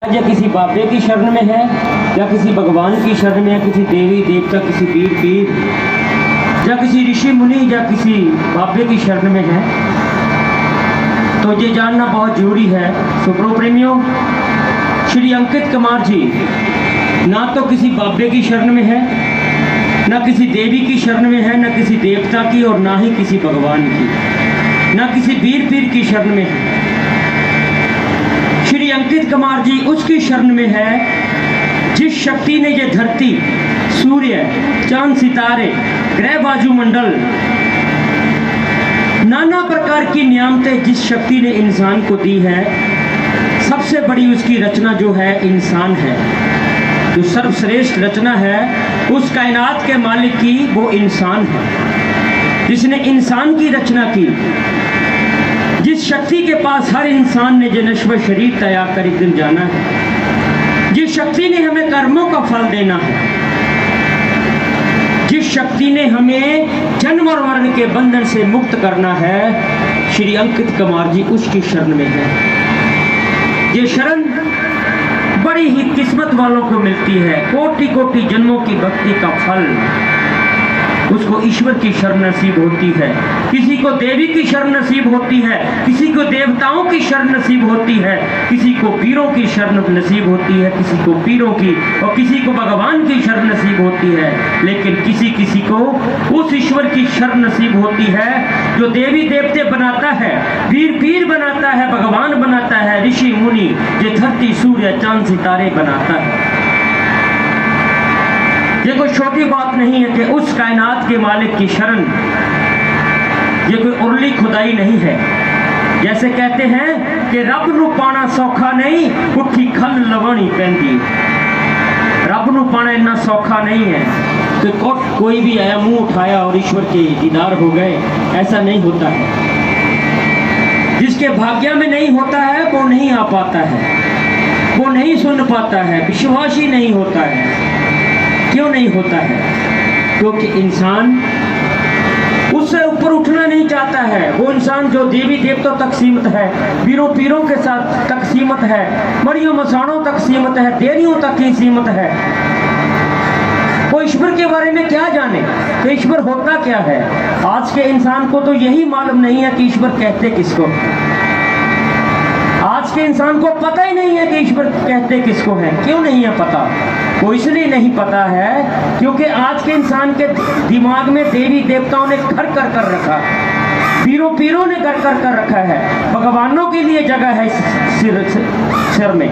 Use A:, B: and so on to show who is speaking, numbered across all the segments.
A: या किसी बाबे की शरण में है, या किसी भगवान की शरण में, या किसी देवी देवता, किसी वीर पीर, या किसी ऋषि मुनि, या किसी बाबे की शरण में है, तो ये जानना बहुत जरूरी है। सुप्रो प्रेमियों, श्री अंकित कुमार जी ना तो किसी बाबे की शरण में है, ना किसी देवी की शरण में है, ना किसी देवता की, और ना ही किसी भगवान की, ना किसी वीर पीर की शरण में है। श्री अंकित कुमार जी उसकी शरण में है जिस शक्ति ने ये धरती, सूर्य, चांद, सितारे, ग्रह, वायुमंडल, नाना प्रकार की नियामतें जिस शक्ति ने इंसान को दी है, सबसे बड़ी उसकी रचना जो है इंसान है। जो सर्वश्रेष्ठ रचना है उस कायनात के मालिक की, वो इंसान है जिसने इंसान की रचना की। जिस शक्ति के पास हर इंसान ने नश्वर शरीर तैयार कर एक दिन जाना है, जिस शक्ति ने हमें कर्मों का फल देना है, जिस शक्ति ने हमें जन्म और मरण के बंधन से मुक्त करना है, श्री अंकित कुमार जी उसकी शरण में है। ये शरण बड़ी ही किस्मत वालों को मिलती है। कोटि कोटि जन्मों की भक्ति का फल उसको ईश्वर की शरण नसीब होती है। किसी को देवी की शरण नसीब होती है, किसी को देवताओं की शरण नसीब होती है, किसी को पीरों की शरण नसीब होती है, किसी को पीरों की, और किसी को भगवान की शरण नसीब होती है। लेकिन किसी किसी को उस ईश्वर की शरण नसीब होती है जो देवी देवते बनाता है, वीर पीर बनाता है, भगवान बनाता है, ऋषि मुनि, जो धरती, सूर्य, चांद, सितारे बनाता है। ये कोई छोटी बात नहीं है कि उस कायनात के मालिक की शरण, ये कोई उर्ली खुदाई नहीं है। जैसे कहते हैं कि रब नू पाना सौखा नहीं, उठी खल लवानी पैंदी। रब नू पाना इतना सौखा नहीं है कि कोई भी आया, मुंह उठाया और ईश्वर के दीदार हो गए, ऐसा नहीं होता है। जिसके भाग्य में नहीं होता है वो नहीं आ पाता है, वो नहीं सुन पाता है, विश्वास ही नहीं होता है। क्यों नहीं होता है? क्योंकि इंसान उससे ऊपर उठना नहीं चाहता है। वो इंसान जो देवी देवताओं तक सीमित है, वीरों पीरों के साथ तक सीमित है, मरियों मसाणों तक सीमित है, देरियों तक ही सीमित है। वो ईश्वर के बारे में क्या जाने कि ईश्वर होता क्या है। आज के इंसान को तो यही मालूम नहीं है कि ईश्वर कहते किसको। आज के इंसान को पता ही नहीं है कि ईश्वर कहते किसको है। क्यों नहीं है पता? वो इसलिए नहीं पता है क्योंकि आज के इंसान के दिमाग में देवी देवताओं ने घर कर कर रखा, पीरों पीरों ने घर कर कर रखा है। भगवानों के लिए जगह है सिर में,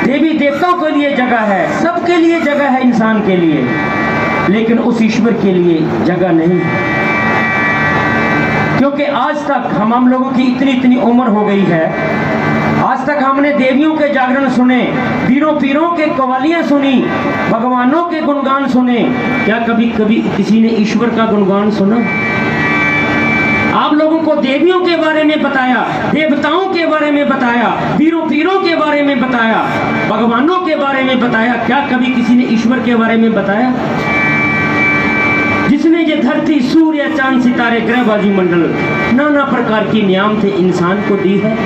A: देवी देवताओं के लिए जगह है, सबके लिए जगह है इंसान के लिए, लेकिन उस ईश्वर के लिए जगह नहीं है। क्योंकि आज तक हम लोगों की इतनी उम्र हो गई है, आज तक हमने देवियों के जागरण सुने, वीरों पीरों के कवालियां सुनी, भगवानों के गुणगान सुने। क्या कभी किसी ने ईश्वर का गुणगान सुना? आप लोगों को देवियों के बारे में बताया, देवताओं के बारे में बताया, वीरों पीरों के बारे में बताया, भगवानों के बारे में बताया। क्या कभी किसी ने ईश्वर के बारे में बताया? जिसने ये धरती, सूर्य, चांद, सितारे, ग्रह, वायुमंडल, नाना प्रकार की नियामतें इंसान को दी है।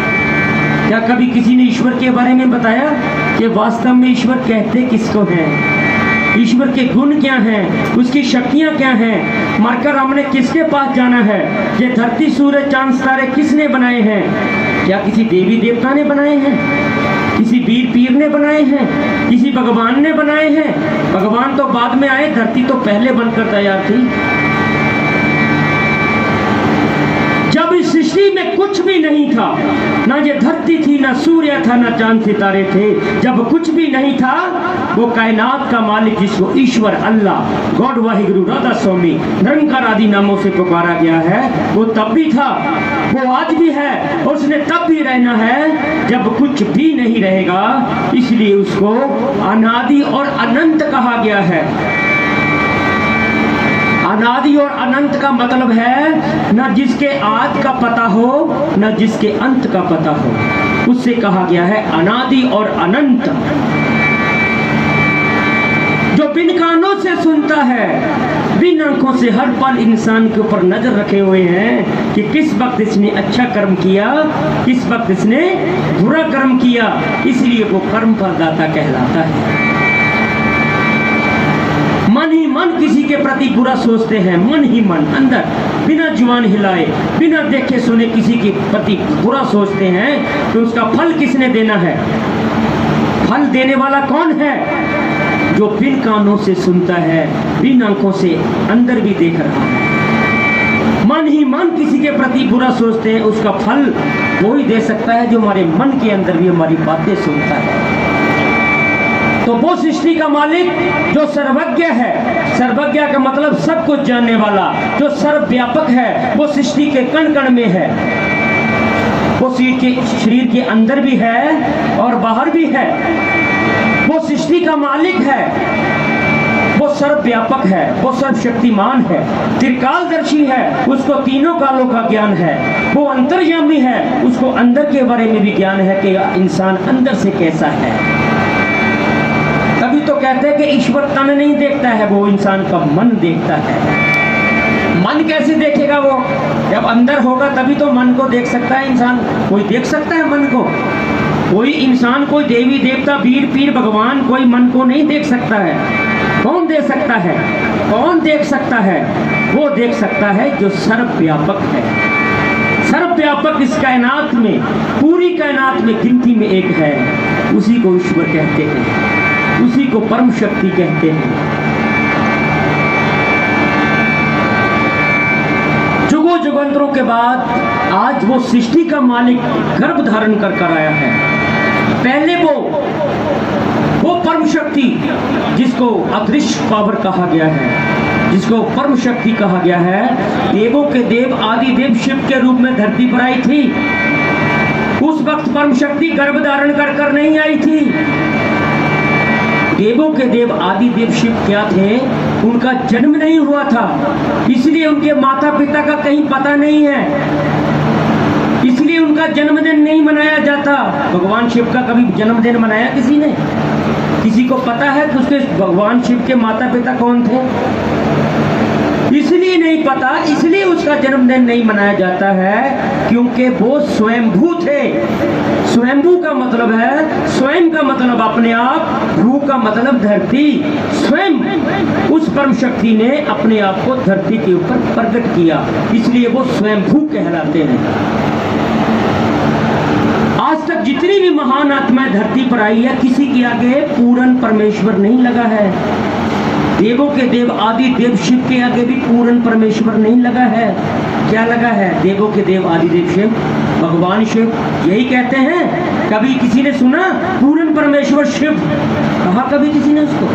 A: क्या कभी किसी ने ईश्वर के बारे में बताया कि वास्तव में ईश्वर कहते किसको हैं, ईश्वर के गुण क्या हैं, उसकी शक्तियां क्या हैं, मरकर हमने किसके पास जाना है, ये धरती, सूरज, चांद, सितारे किसने बनाए हैं? क्या किसी देवी देवता ने बनाए हैं? किसी वीर पीर ने बनाए हैं? किसी भगवान ने बनाए हैं? भगवान तो बाद में आए, धरती तो पहले बनकर तैयार थी। जब इस सृष्टि में कुछ भी नहीं था, ना ये धरती थी, ना सूर्य था, ना चांद सितारे थे, जब कुछ भी नहीं था, वो कायनात का मालिक जिसको ईश्वर, अल्लाह, गॉड वाहिगुरु, राधा स्वामी, निरंकार आदि नामों से पुकारा गया है, वो तब भी था, वो आज भी है, और उसने तब भी रहना है जब कुछ भी नहीं रहेगा। इसलिए उसको अनादि और अनंत कहा गया है। अनादि और अनंत का मतलब है न जिसके आदि का पता हो, न जिसके अंत का पता हो, उससे कहा गया है अनादि और अनंत। जो बिन कानों से सुनता है, बिन आंखों से हर पल इंसान के ऊपर नजर रखे हुए हैं कि किस वक्त इसने अच्छा कर्म किया, किस वक्त इसने बुरा कर्म किया। इसलिए वो कर्म फलदाता कहलाता है। मन ही मन किसी के प्रति बुरा सोचते हैं, मन ही मन अंदर बिना जुबान हिलाए, बिना देखे सुने किसी के प्रति बुरा सोचते हैं, तो उसका फल किसने देना है? फल देने वाला कौन है? जो बिन कानों से सुनता है, बिन आंखों से अंदर भी देख रहा है। मन ही मन किसी के प्रति बुरा सोचते हैं, उसका फल वो ही दे सकता है जो हमारे मन के अंदर भी हमारी बातें सुनता है। तो वो सृष्टि का मालिक जो सर्वज्ञ है, सर्वज्ञ का मतलब सब कुछ जानने वाला, जो सर्वव्यापक है, वो सृष्टि के कण कण में है, वो शरीर के अंदर भी है और बाहर भी है। वो सृष्टि का मालिक है, वो सर्वव्यापक है, वो सर्वशक्तिमान है, त्रिकालदर्शी है, उसको तीनों कालों का ज्ञान है, वो अंतर्यामी है, उसको अंदर के बारे में भी ज्ञान है कि इंसान अंदर से कैसा है। तभी तो कहते हैं कि ईश्वर तन नहीं देखता है, वो इंसान का मन देखता है। मन कैसे देखेगा? वो जब अंदर होगा तभी तो मन को देख सकता है इंसान। कोई देख सकता है मन को? कोई इंसान, कोई देवी देवता, वीर पीर भगवान कोई मन को नहीं देख सकता है। कौन देख सकता है? कौन देख सकता है? वो देख सकता है जो सर्वव्यापक है। सर्वव्यापक इस कायनात में, पूरी कायनात में गिनती में एक है, उसी को ईश्वर कहते हैं, उसी को परम शक्ति कहते हैं। जुगों जुगांतरों के बाद आज वो सृष्टि का मालिक गर्भ धारण कर आया है। पहले वो परम शक्ति जिसको अदृश्य पावर कहा गया है, जिसको परम शक्ति कहा गया है, देवों के देव आदि देव शिव के रूप में धरती पर आई थी। उस वक्त परम शक्ति गर्भ धारण कर नहीं आई थी। देवों के देव आदि देव शिव क्या थे? उनका जन्म नहीं हुआ था, इसलिए उनके माता पिता का कहीं पता नहीं है, इसलिए उनका जन्मदिन नहीं मनाया जाता। भगवान शिव का कभी जन्मदिन मनाया किसी ने? किसी को पता है कि उसके भगवान शिव के माता पिता कौन थे? इसलिए नहीं पता, इसलिए उसका जन्मदिन नहीं मनाया जाता है क्योंकि वो स्वयंभू थे। स्वयंभू का मतलब है, स्वयं का मतलब अपने आप, भू का मतलब धरती। स्वयं उस परम शक्ति ने अपने आप को धरती के ऊपर प्रकट किया, इसलिए वो स्वयंभू कहलाते हैं। आज तक जितनी भी महान आत्माएं धरती पर आई है, किसी के आगे पूर्ण परमेश्वर नहीं लगा है। देवों के देव आदि देव शिव के आगे भी पूर्ण परमेश्वर नहीं लगा है। क्या लगा है? देवों के देव आदि देव शिव, भगवान शिव, यही कहते हैं। कभी किसी ने सुना पूर्ण परमेश्वर शिव? कहा कभी किसी ने उसको?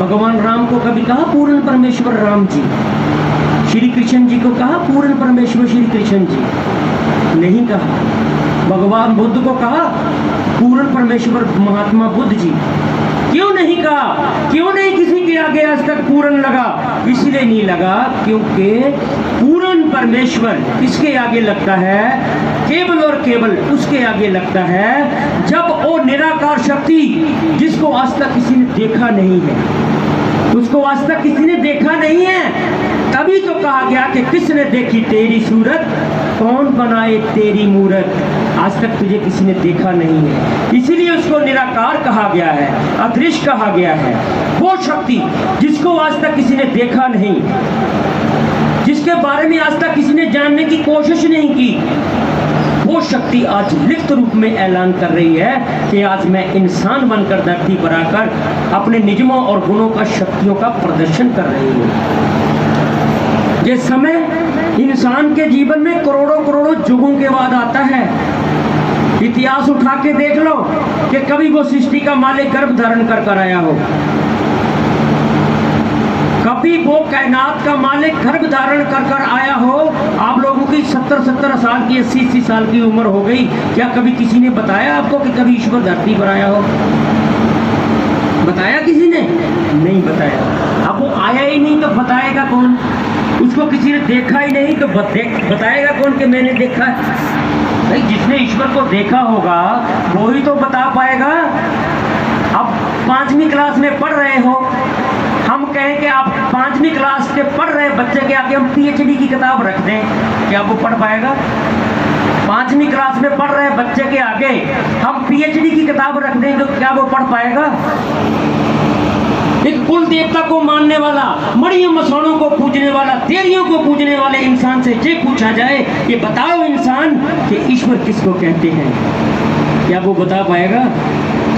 A: भगवान राम को कभी कहा पूर्ण परमेश्वर राम जी? श्री कृष्ण जी को कहा पूर्ण परमेश्वर श्री कृष्ण जी? नहीं कहा। भगवान बुद्ध को कहा पूर्ण परमेश्वर महात्मा बुद्ध जी? क्यों नहीं कहा? क्यों नहीं किसी के आगे आज तक पूर्ण लगा? इसलिए नहीं लगा क्योंकि पूर्ण परमेश्वर किसके आगे लगता है? केवल और केवल उसके आगे लगता है जब वो निराकार शक्ति, जिसको आज तक किसी ने देखा नहीं है, उसको आज तक किसी ने देखा नहीं है, तभी तो कहा गया कि किसने देखी तेरी सूरत, कौन बनाए तेरी मूरत। आज तक तुझे किसी ने देखा नहीं है, इसीलिए उसको निराकार कहा गया है, अदृश्य कहा गया है। वो शक्ति जिसको आज तक किसी ने देखा नहीं, जिसके बारे में आज तक किसी ने जानने की कोशिश नहीं की, वो शक्ति आज लिखित रूप में ऐलान कर रही है कि आज मैं इंसान बनकर धरती पर आकर अपने निजमों और गुणों का, शक्तियों का प्रदर्शन कर रही हूँ। ये समय इंसान के जीवन में करोड़ों करोड़ों युगों के बाद आता है। इतिहास उठा के देख लो कि कभी वो सृष्टि का मालिक गर्भ धारण कर आया हो, कभी वो कायनात का मालिक गर्भ धारण कर आया हो। आप लोगों की 70-70 साल की, 80-80 साल की उम्र हो गई, क्या कभी किसी ने बताया आपको कि कभी ईश्वर धरती पर आया हो? बताया किसी ने? नहीं बताया। अब वो आया ही नहीं तो बताएगा कौन? उसको किसी ने देखा ही नहीं तो बताएगा कौन कि मैंने देखा है? भाई जिसने ईश्वर को देखा होगा वो ही तो बता पाएगा। अब 5वीं क्लास में पढ़ रहे हो, हम कहें कि आप 5वीं क्लास के पढ़ रहे बच्चे के आगे हम PhD की किताब रख दें, क्या वो पढ़ पाएगा? 5वीं क्लास में पढ़ रहे बच्चे के आगे हम PhD की किताब रख दें तो क्या वो पढ़ पाएगा? एक कुल देवता को मानने वाला, मड़ियों मसौड़ों को पूजने वाला, देवियों को पूजने वाले इंसान से ये पूछा जाए कि बताओ इंसान कि ईश्वर किसको कहते हैं, क्या वो बता पाएगा?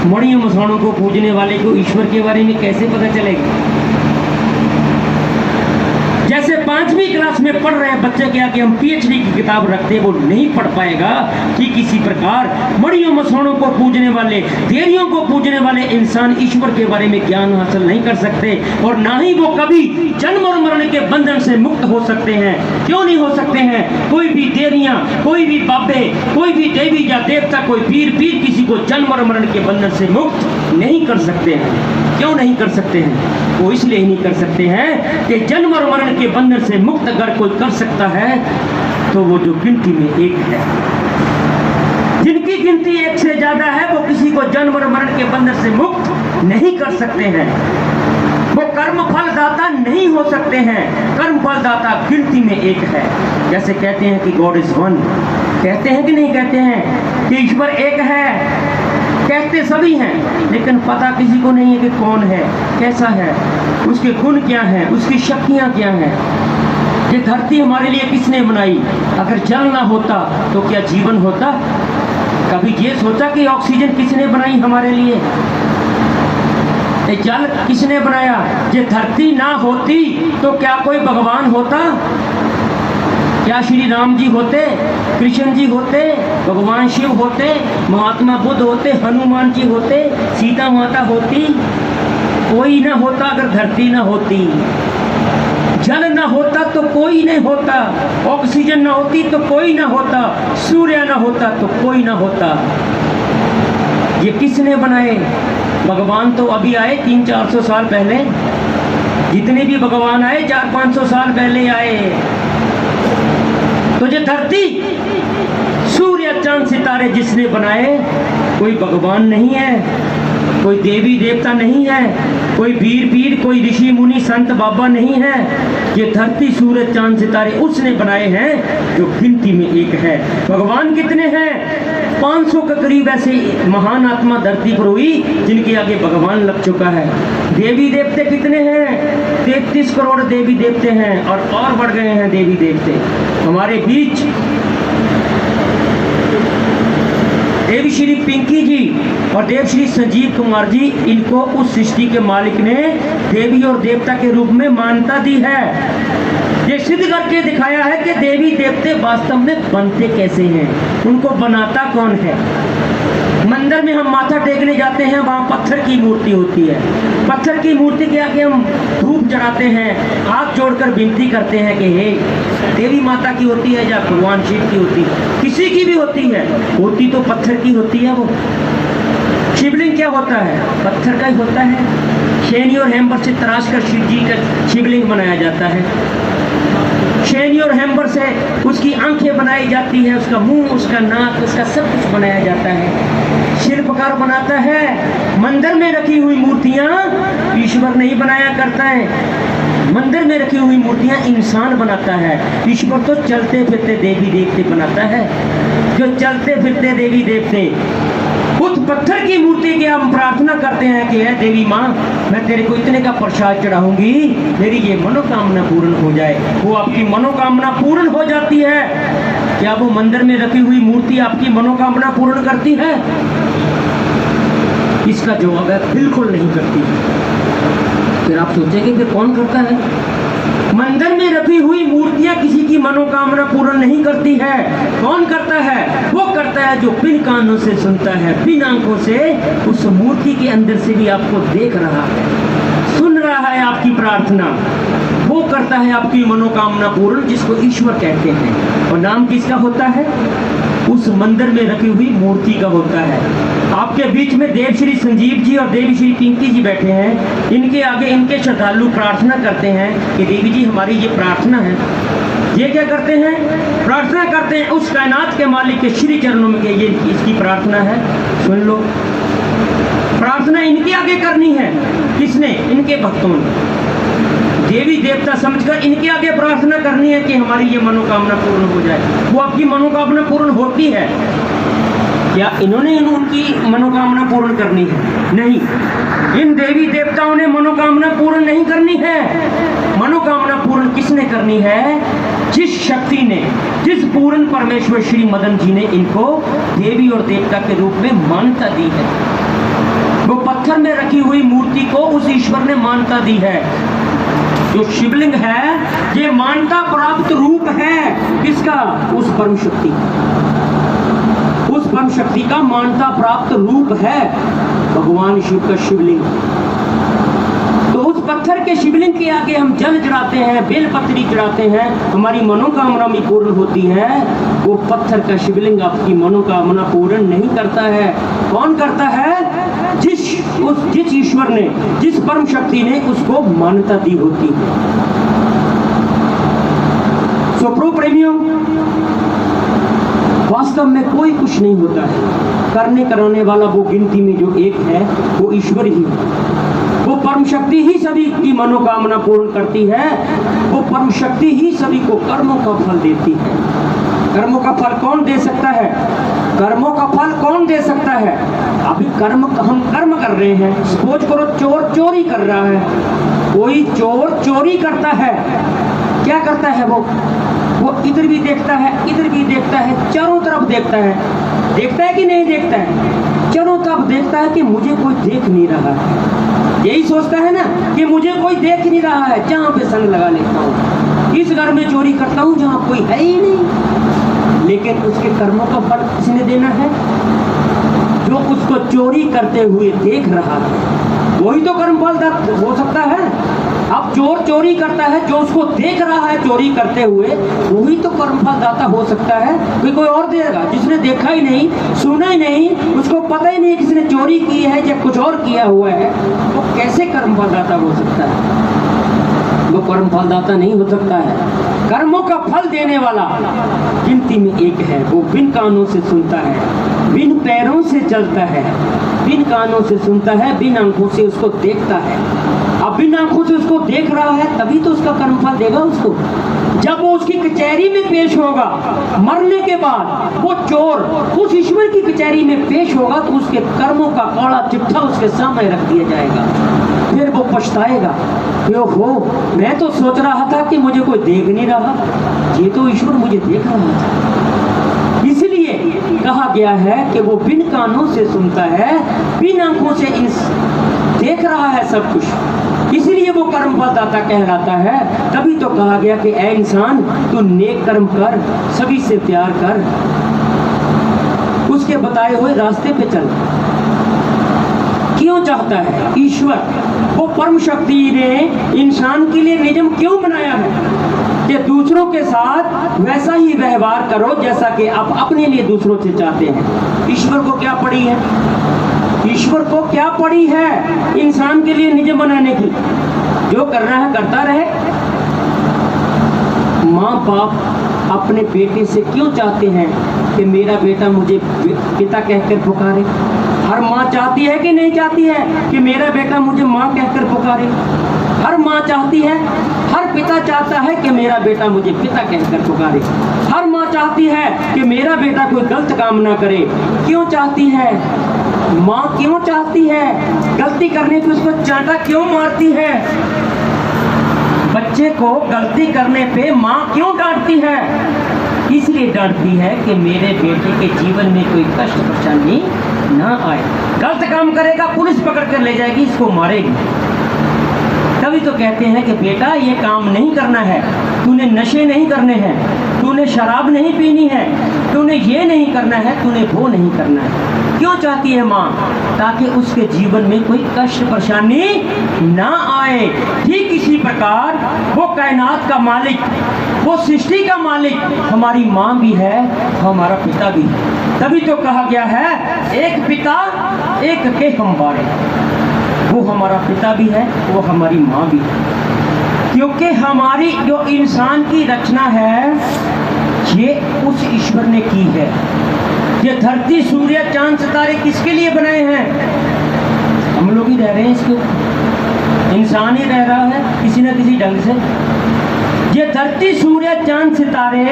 A: मड़ियों मसौड़ों को पूजने वाले को ईश्वर के बारे में कैसे पता चलेगा? जैसे 5वीं क्लास में पढ़ रहे बच्चे के आगे हम PhD की किताब रखते, वो नहीं पढ़ पाएगा कि किसी प्रकार मड़ियों मसौड़ों को पूजने वाले, देवियों को पूजने वाले इंसान ईश्वर के बारे में ज्ञान हासिल नहीं कर सकते, और ना ही वो कभी जन्म और मरण के बंधन से मुक्त हो सकते हैं। क्यों नहीं हो सकते हैं? कोई भी देवियां, कोई भी बाबे, कोई भी देवी या देवता, कोई पीर किसी को जन्म और मरण के बंधन से मुक्त नहीं कर सकते हैं। क्यों नहीं कर सकते हैं? वो इसलिए नहीं कर सकते हैं कि जन्म और मरण के बंधन से मुक्त अगर कोई कर सकता है तो वो जो गिनती में एक है, जिनकी गिनती एक से ज्यादा है, वो किसी को जन्म और मरण के बंधन से मुक्त नहीं कर सकते हैं। वो कर्म फल दाता नहीं हो सकते हैं। कर्म फल दाता गिनती में एक है। जैसे कहते हैं कि गॉड इज वन, कहते हैं कि नहीं कहते हैं कि ईश्वर एक है? कहते सभी हैं, लेकिन पता किसी को नहीं है कि कौन है, कैसा है, उसके गुण क्या हैं, उसकी शक्तियां क्या हैं। ये धरती हमारे लिए किसने बनाई? अगर जल ना होता तो क्या जीवन होता? कभी ये सोचा कि ऑक्सीजन किसने बनाई हमारे लिए? ये जल किसने बनाया? ये धरती ना होती तो क्या कोई भगवान होता? क्या श्री राम जी होते, कृष्ण जी होते, भगवान शिव होते, महात्मा बुद्ध होते, हनुमान जी होते, सीता माता होती? कोई ना होता अगर धरती ना होती। जल ना होता तो कोई नहीं होता, ऑक्सीजन ना होती तो कोई ना होता, सूर्य ना होता तो कोई ना होता। ये किसने बनाए? भगवान तो अभी आए 300-400 साल पहले, जितने भी भगवान आए 400-500 साल पहले आए। तो ये धरती, सूर्य, चांद, सितारे जिसने बनाए, कोई भगवान नहीं है, कोई देवी देवता नहीं है, कोई पीर, कोई ऋषि मुनि संत बाबा नहीं है। ये धरती, सूरज, चांद, सितारे उसने बनाए हैं जो गिनती में एक है। भगवान कितने हैं? 500 के करीब ऐसे महान आत्मा धरती पर हुई जिनके आगे भगवान लग चुका है। देवी देवते कितने हैं? 33 करोड़ देवी देवते हैं, और बढ़ गए हैं देवी देवते हमारे बीच। देवी श्री पिंकी जी और देव श्री संजीव कुमार जी, इनको उस सृष्टि के मालिक ने देवी और देवता के रूप में मान्यता दी है। ये सिद्ध करके दिखाया है कि देवी देवते वास्तव में बनते कैसे हैं, उनको बनाता कौन है। मंदिर में हम माथा टेकने जाते हैं, वहाँ पत्थर की मूर्ति होती है। पत्थर की मूर्ति के आगे हम धूप चढ़ाते हैं, हाथ जोड़कर विनती करते हैं कि हे, देवी माता की होती है या भगवान शिव की होती है, किसी की भी होती है, होती तो पत्थर की होती है। वो शिवलिंग क्या होता है? पत्थर का ही होता है। शैनी और हेम्बर से तराश कर शिव जी का शिवलिंग बनाया जाता है। शैनी और हेम्बर से उसकी आंखें बनाई जाती है, उसका मुंह, उसका नाक, उसका सब कुछ बनाया जाता है। शिल्पकार बनाता है। मंदिर में रखी हुई मूर्तियां ईश्वर नहीं बनाया करता है, मंदिर में रखी हुई मूर्तियां इंसान बनाता है। ईश्वर तो चलते फिरते देवी देवते बनाता है। जो चलते फिरते देवी देवते, उस पत्थर की मूर्ति की हम प्रार्थना करते हैं कि है देवी माँ, मैं तेरे को इतने का प्रसाद चढ़ाऊंगी, मेरी ये मनोकामना पूर्ण हो जाए। वो आपकी मनोकामना पूर्ण हो जाती है। क्या वो मंदिर में रखी हुई मूर्ति आपकी मनोकामना पूर्ण करती है? इसका जवाब है बिल्कुल नहीं करती। फिर आप सोचेंगे कि कौन करता है? मंदिर में रखी हुई मूर्तियां किसी की मनोकामना पूर्ण नहीं करती है। कौन करता है? वो करता है जो बिन कानों से सुनता है, बिन आंखों से उस मूर्ति के अंदर से भी आपको देख रहा है, सुन रहा है आपकी प्रार्थना। वो करता है आपकी मनोकामना पूर्ण, जिसको ईश्वर कहते हैं। और नाम किसका होता है? उस मंदिर में रखी हुई मूर्ति का होता है। आपके बीच में देव श्री संजीव जी और देवी श्री पिंकी जी बैठे हैं। इनके आगे इनके श्रद्धालु प्रार्थना करते हैं कि देवी जी हमारी ये प्रार्थना है। ये क्या करते हैं? प्रार्थना करते हैं उस कायनात के मालिक के श्री चरणों में, ये इसकी प्रार्थना है, सुन लो। प्रार्थना प्रार्थना इनके आगे करनी है। किसने? इनके भक्तों ने। देवी देवता समझकर इनके आगे प्रार्थना करनी है कि हमारी ये मनोकामना पूर्ण हो जाए। वो आपकी मनोकामना पूर्ण होती है क्या? इन्होंने उनकी मनोकामना पूर्ण करनी है? नहीं, इन देवी देवताओं ने मनोकामना पूर्ण नहीं करनी है। मनोकामना पूर्ण किसने करनी है? जिस शक्ति ने, जिस पूर्ण परमेश्वर श्री मदन जी ने इनको देवी और देवता के रूप में मान्यता दी है। वो पत्थर में रखी हुई मूर्ति को उस ईश्वर ने मान्यता दी है। जो शिवलिंग है ये मान्यता प्राप्त रूप है किसका? उस परम शक्ति, उस परम शक्ति का मान्यता प्राप्त रूप है भगवान शिव का शिवलिंग। तो उस पत्थर के शिवलिंग के आगे हम जल चढ़ाते हैं, बेलपत्री चढ़ाते हैं, हमारी मनोकामना भी पूर्ण होती है। वो पत्थर का शिवलिंग आपकी मनोकामना पूर्ण नहीं करता है। कौन करता है? जिस ईश्वर ने, जिस परम शक्ति ने उसको मान्यता दी होती है। सो प्रो प्रेमियों, वास्तव में कोई कुछ नहीं होता है। करने कराने वाला वो गिनती में जो एक है वो ईश्वर ही है। वो परम शक्ति ही सभी की मनोकामना पूर्ण करती है। वो परम शक्ति ही सभी को कर्मों का फल देती है। कर्मों का फल कौन दे सकता है? कर्मों का फल कौन दे सकता है? अभी हम कर्म कर रहे हैं। सपोज करो चोर चोरी कर रहा है, कोई चोर चोरी करता है, क्या करता है? वो इधर भी देखता है, इधर भी देखता है, चारों तरफ देखता है। देखता है कि नहीं देखता है? चारों तरफ देखता है कि मुझे कोई देख नहीं रहा है। यही सोचता है ना कि मुझे कोई देख नहीं रहा है, जहां पे संग लगा लेता हूँ, इस घर में चोरी करता हूँ जहां कोई है ही नहीं। लेकिन उसके कर्मों का फल किसने देना है? जो उसको चोरी करते हुए देख रहा है वही तो कर्म फल हो सकता है। अब चोर चोरी करता है, जो उसको देख रहा है चोरी करते हुए वही तो कर्म फल दाता हो सकता है। कोई और देगा? जिसने देखा ही नहीं, सुना ही नहीं, उसको पता ही नहीं किसने चोरी की है या कुछ और किया हुआ है, वो कैसे कर्म फल दाता हो सकता है? वो कर्म फल दाता नहीं हो सकता है। कर्मों का फल देने वाला गिनती में एक है। वो बिन कानों से सुनता है, बिन पैरों से चलता है, बिन कानों से सुनता है, बिन आंखों से उसको देखता है। अब बिन आंखों से उसको देख रहा है तभी तो उसका कर्मफल देगा उसको। जब वो उसकी कचहरी में पेश होगा मरने के बाद, वो चोर उस ईश्वर की कचहरी में पेश होगा तो उसके कर्मों का काला चिट्ठा उसके सामने रख दिया जाएगा। फिर वो पछताएगा कि ओहो, मैं तो सोच रहा था कि मुझे कोई देख नहीं रहा, ये तो ईश्वर मुझे देख रहा था। इसलिए कहा गया है कि वो बिन कानों से सुनता है, बिन आंखों से देख रहा है सब कुछ, इसलिए वो कर्म फलदाता कहलाता है। तभी तो कहा गया कि ऐ इंसान, तू नेक कर्म कर, सभी से प्यार कर, उसके बताए हुए रास्ते पे चल। क्यों चाहता है ईश्वर? वो परम शक्ति ने इंसान के लिए नियम क्यों बनाया है कि दूसरों के साथ वैसा ही व्यवहार करो जैसा कि आप अपने लिए दूसरों से चाहते हैं। ईश्वर को क्या पड़ी है? ईश्वर को क्या पड़ी है इंसान के लिए नियम बनाने की? जो करना है करता रहे। माँ बाप अपने बेटे से क्यों चाहते हैं कि मेरा बेटा मुझे पिता कहकर पुकारे? हर माँ चाहती है कि नहीं चाहती है कि मेरा बेटा मुझे माँ कहकर पुकारे? हर माँ चाहती है, हर पिता चाहता है कि मेरा बेटा मुझे पिता कहकर पुकारे। हर माँ चाहती है कि मेरा बेटा कोई गलत काम ना करे। क्यों चाहती है? माँ क्यों चाहती है? गलती करने पे उसको चांटा क्यों मारती है? बच्चे को गलती करने पे माँ क्यों डांटती है? इसलिए डांटती है कि मेरे बेटे के जीवन में कोई कष्ट परेशानी ना आए। गलत काम करेगा पुलिस पकड़ कर ले जाएगी, इसको मारेगी। तभी तो कहते हैं कि बेटा ये काम नहीं करना है, तूने नशे नहीं करने हैं, तूने शराब नहीं पीनी है, तूने ये नहीं करना है, तूने वो नहीं करना है। क्यों चाहती है माँ? ताकि उसके जीवन में कोई कष्ट परेशानी ना आए। ठीक इसी प्रकार वो कायनात का मालिक, वो सृष्टि का मालिक हमारी माँ भी है, हमारा पिता भी है। तभी तो कहा गया है एक पिता एक के हम बारे। वो हमारा पिता भी है, वो हमारी माँ भी है। क्योंकि हमारी जो इंसान की रचना है ये उस ईश्वर ने की है। ये धरती सूर्य चांद सितारे किसके लिए बनाए हैं? इसके ऊपर, इंसान ही रह रहा है किसी न किसी ढंग से। ये धरती, सूर्य, चांद, सितारे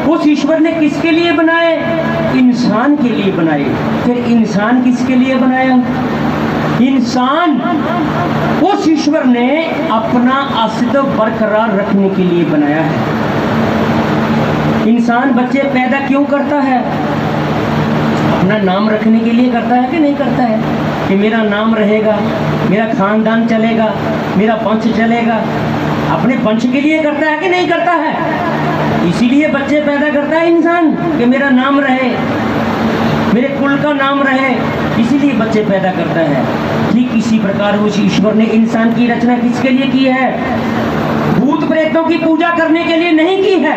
A: उस ईश्वर ने किसके लिए बनाए? इंसान के लिए बनाए। फिर इंसान किसके लिए बनाया? इंसान उस ईश्वर ने अपना अस्तित्व बरकरार रखने के लिए बनाया है। इंसान बच्चे पैदा क्यों करता है? अपना नाम रखने के लिए करता है कि नहीं करता है? कि मेरा नाम रहेगा, मेरा खानदान चलेगा, मेरा वंश चलेगा। अपने वंश के लिए करता है कि नहीं करता है? इसीलिए बच्चे पैदा करता है इंसान कि मेरा नाम रहे, मेरे कुल का नाम रहे, इसीलिए बच्चे पैदा करता है। ठीक इसी प्रकार उस ईश्वर ने इंसान की रचना किसके लिए की है? भूत प्रेतों की पूजा करने के लिए नहीं की है,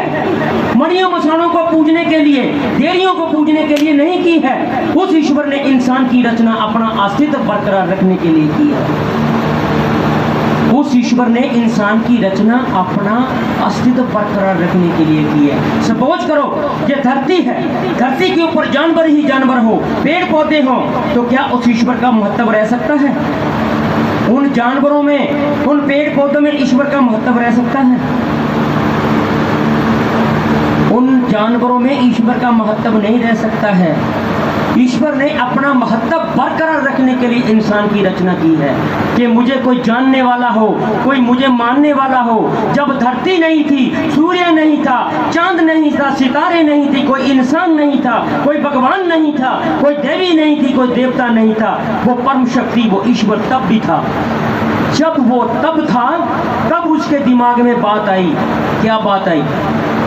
A: मणियों मसाणों को पूजने के लिए, देवियों को पूजने के लिए नहीं की है। उस ईश्वर ने इंसान की रचना अपना अस्तित्व बरकरार रखने के लिए की है। उस ईश्वर ने इंसान की रचना अपना अस्तित्व बरकरार रखने के लिए की है। सपोज करो ये धरती है, धरती के ऊपर जानवर ही जानवर हो, पेड़ पौधे हो, तो क्या उस ईश्वर का महत्व रह सकता है? उन जानवरों में, उन पेड़ पौधों में ईश्वर का महत्व रह सकता है? उन जानवरों में ईश्वर का महत्व नहीं रह सकता है। ईश्वर ने अपना महत्व बरकरार रखने के लिए इंसान की रचना की है कि मुझे कोई जानने वाला हो, कोई मुझे मानने वाला हो। जब धरती नहीं थी, सूर्य नहीं था, चांद नहीं था, सितारे नहीं थी, कोई इंसान नहीं था, कोई भगवान नहीं था, कोई देवी नहीं थी, कोई देवता नहीं था, वो परम शक्ति, वो ईश्वर तब भी था। जब वो तब था, तब उसके दिमाग में बात आई। क्या बात आई?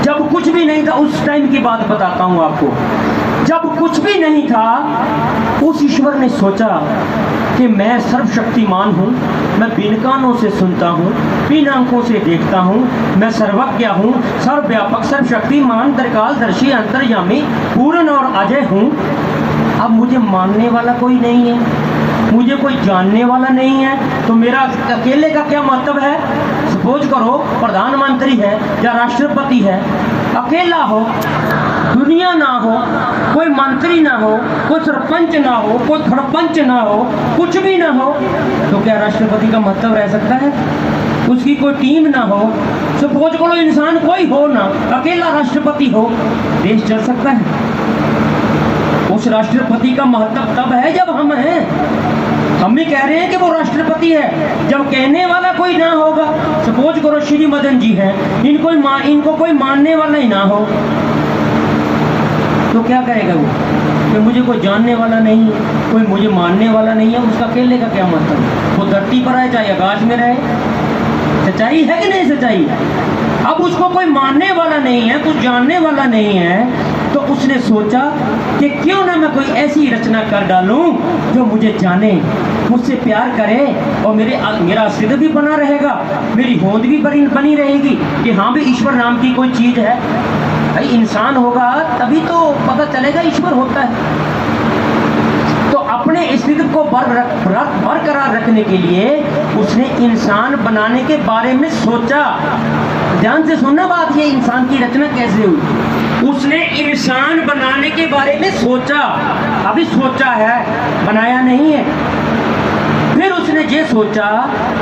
A: जब कुछ भी नहीं था, उस टाइम की बात बताता हूँ आपको। जब कुछ भी नहीं था, उस ईश्वर ने सोचा कि मैं सर्वशक्तिमान हूँ, मैं बिन कानों से सुनता हूँ, बिन आंखों से देखता हूँ, मैं सर्वज्ञ हूँ, सर्वव्यापक, सर्वशक्तिमान, त्रिकालदर्शी, अंतर्यामी, पूर्ण और अजय हूँ। अब मुझे मानने वाला कोई नहीं है, मुझे कोई जानने वाला नहीं है, तो मेरा अकेले का क्या महत्व है? सपोज करो प्रधानमंत्री है या राष्ट्रपति है, अकेला हो, दुनिया ना हो, कोई मंत्री ना हो, कोई सरपंच ना हो, कोई खड़पंच ना हो, कुछ भी ना हो, तो क्या राष्ट्रपति का महत्व रह सकता है? उसकी कोई टीम ना हो, सपोज करो इंसान कोई हो ना, अकेला राष्ट्रपति हो, देश चल सकता है? उस राष्ट्रपति का महत्व तब है जब हम हैं। हम भी कह रहे हैं कि वो राष्ट्रपति है, जब कहने वाला कोई ना होगा। सपोज करो श्री मदन जी हैं, इनको कोई मानने वाला ही ना हो, तो क्या करेगा वो? कि मुझे कोई जानने वाला नहीं है, कोई मुझे मानने वाला नहीं है, उसका अकेले का क्या मतलब? वो धरती पर रहे चाहे आकाश में रहे। सच्चाई है कि नहीं सच्चाई? अब उसको कोई मानने वाला नहीं है, कुछ जानने वाला नहीं है, तो उसने सोचा कि क्यों ना मैं कोई ऐसी रचना कर डालूं जो मुझे जाने, मुझसे प्यार करे, और मेरा अस्तित्व भी बना रहेगा, मेरी होंद भी बनी रहेगी कि हाँ भी ईश्वर नाम की कोई चीज है। भाई इंसान होगा तभी तो पता चलेगा ईश्वर होता है। तो अपने अस्तित्व को बरकरार रखने के लिए उसने इंसान बनाने के बारे में सोचा। ध्यान से सुनना बात, ये इंसान की रचना कैसे हुई। उसने इंसान बनाने के बारे में सोचा, अभी सोचा है, बनाया नहीं है। फिर उसने ये सोचा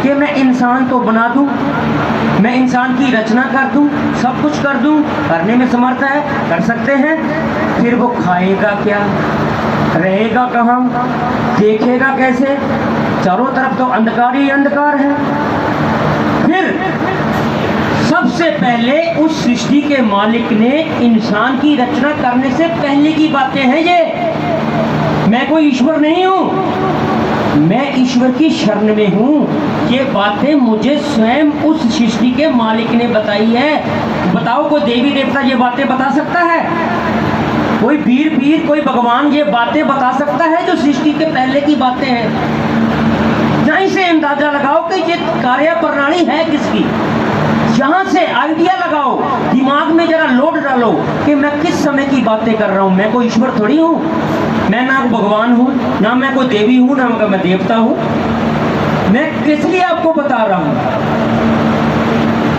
A: कि मैं इंसान तो बना दूं, मैं इंसान की रचना कर दूं, सब कुछ कर दूं, करने में समर्थ है, कर सकते हैं। फिर वो खाएगा क्या, रहेगा कहाँ, देखेगा कैसे? चारों तरफ तो अंधकार ही अंधकार है। फिर सबसे पहले उस सृष्टि के मालिक ने इंसान की रचना करने से पहले की बातें हैं ये। मैं कोई ईश्वर नहीं हूँ, मैं ईश्वर की शरण में हूँ। ये बातें मुझे स्वयं उस सृष्टि के मालिक ने बताई है। बताओ कोई देवी देवता ये बातें बता सकता है? कोई पीर कोई भगवान ये बातें बता सकता है जो सृष्टि के पहले की बातें हैं? यहीं से अंदाजा लगाओ कि ये कार्य प्रणाली है किसकी। यहाँ से आइडिया लगाओ, दिमाग में जरा लोड डालो कि मैं किस समय की बातें कर रहा हूँ। मैं कोई ईश्वर थोड़ी हूँ, मैं ना भगवान हूँ, ना मैं कोई देवी हूँ, ना मैं देवता हूँ। मैं किस लिए आपको बता रहा हूँ,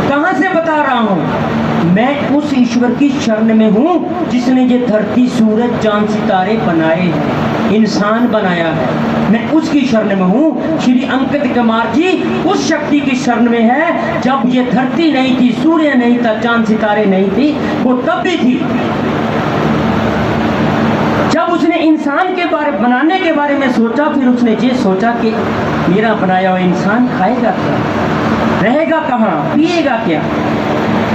A: कहाँ से बता रहा हूँ? मैं उस ईश्वर की शरण में हूँ जिसने ये धरती, सूरज, चांद, सितारे बनाए हैं, इंसान बनाया है। मैं उसकी शरण में हूँ। श्री अंकित कुमार जी उस शक्ति की शरण में है। जब ये धरती नहीं थी, सूर्य नहीं था, चांद सितारे नहीं थी, वो तब भी थी। जब उसने इंसान के बारे बनाने के बारे में सोचा, फिर उसने ये सोचा कि मेरा बनाया हुआ इंसान खाएगा क्या, रहेगा कहाँ, पिएगा क्या।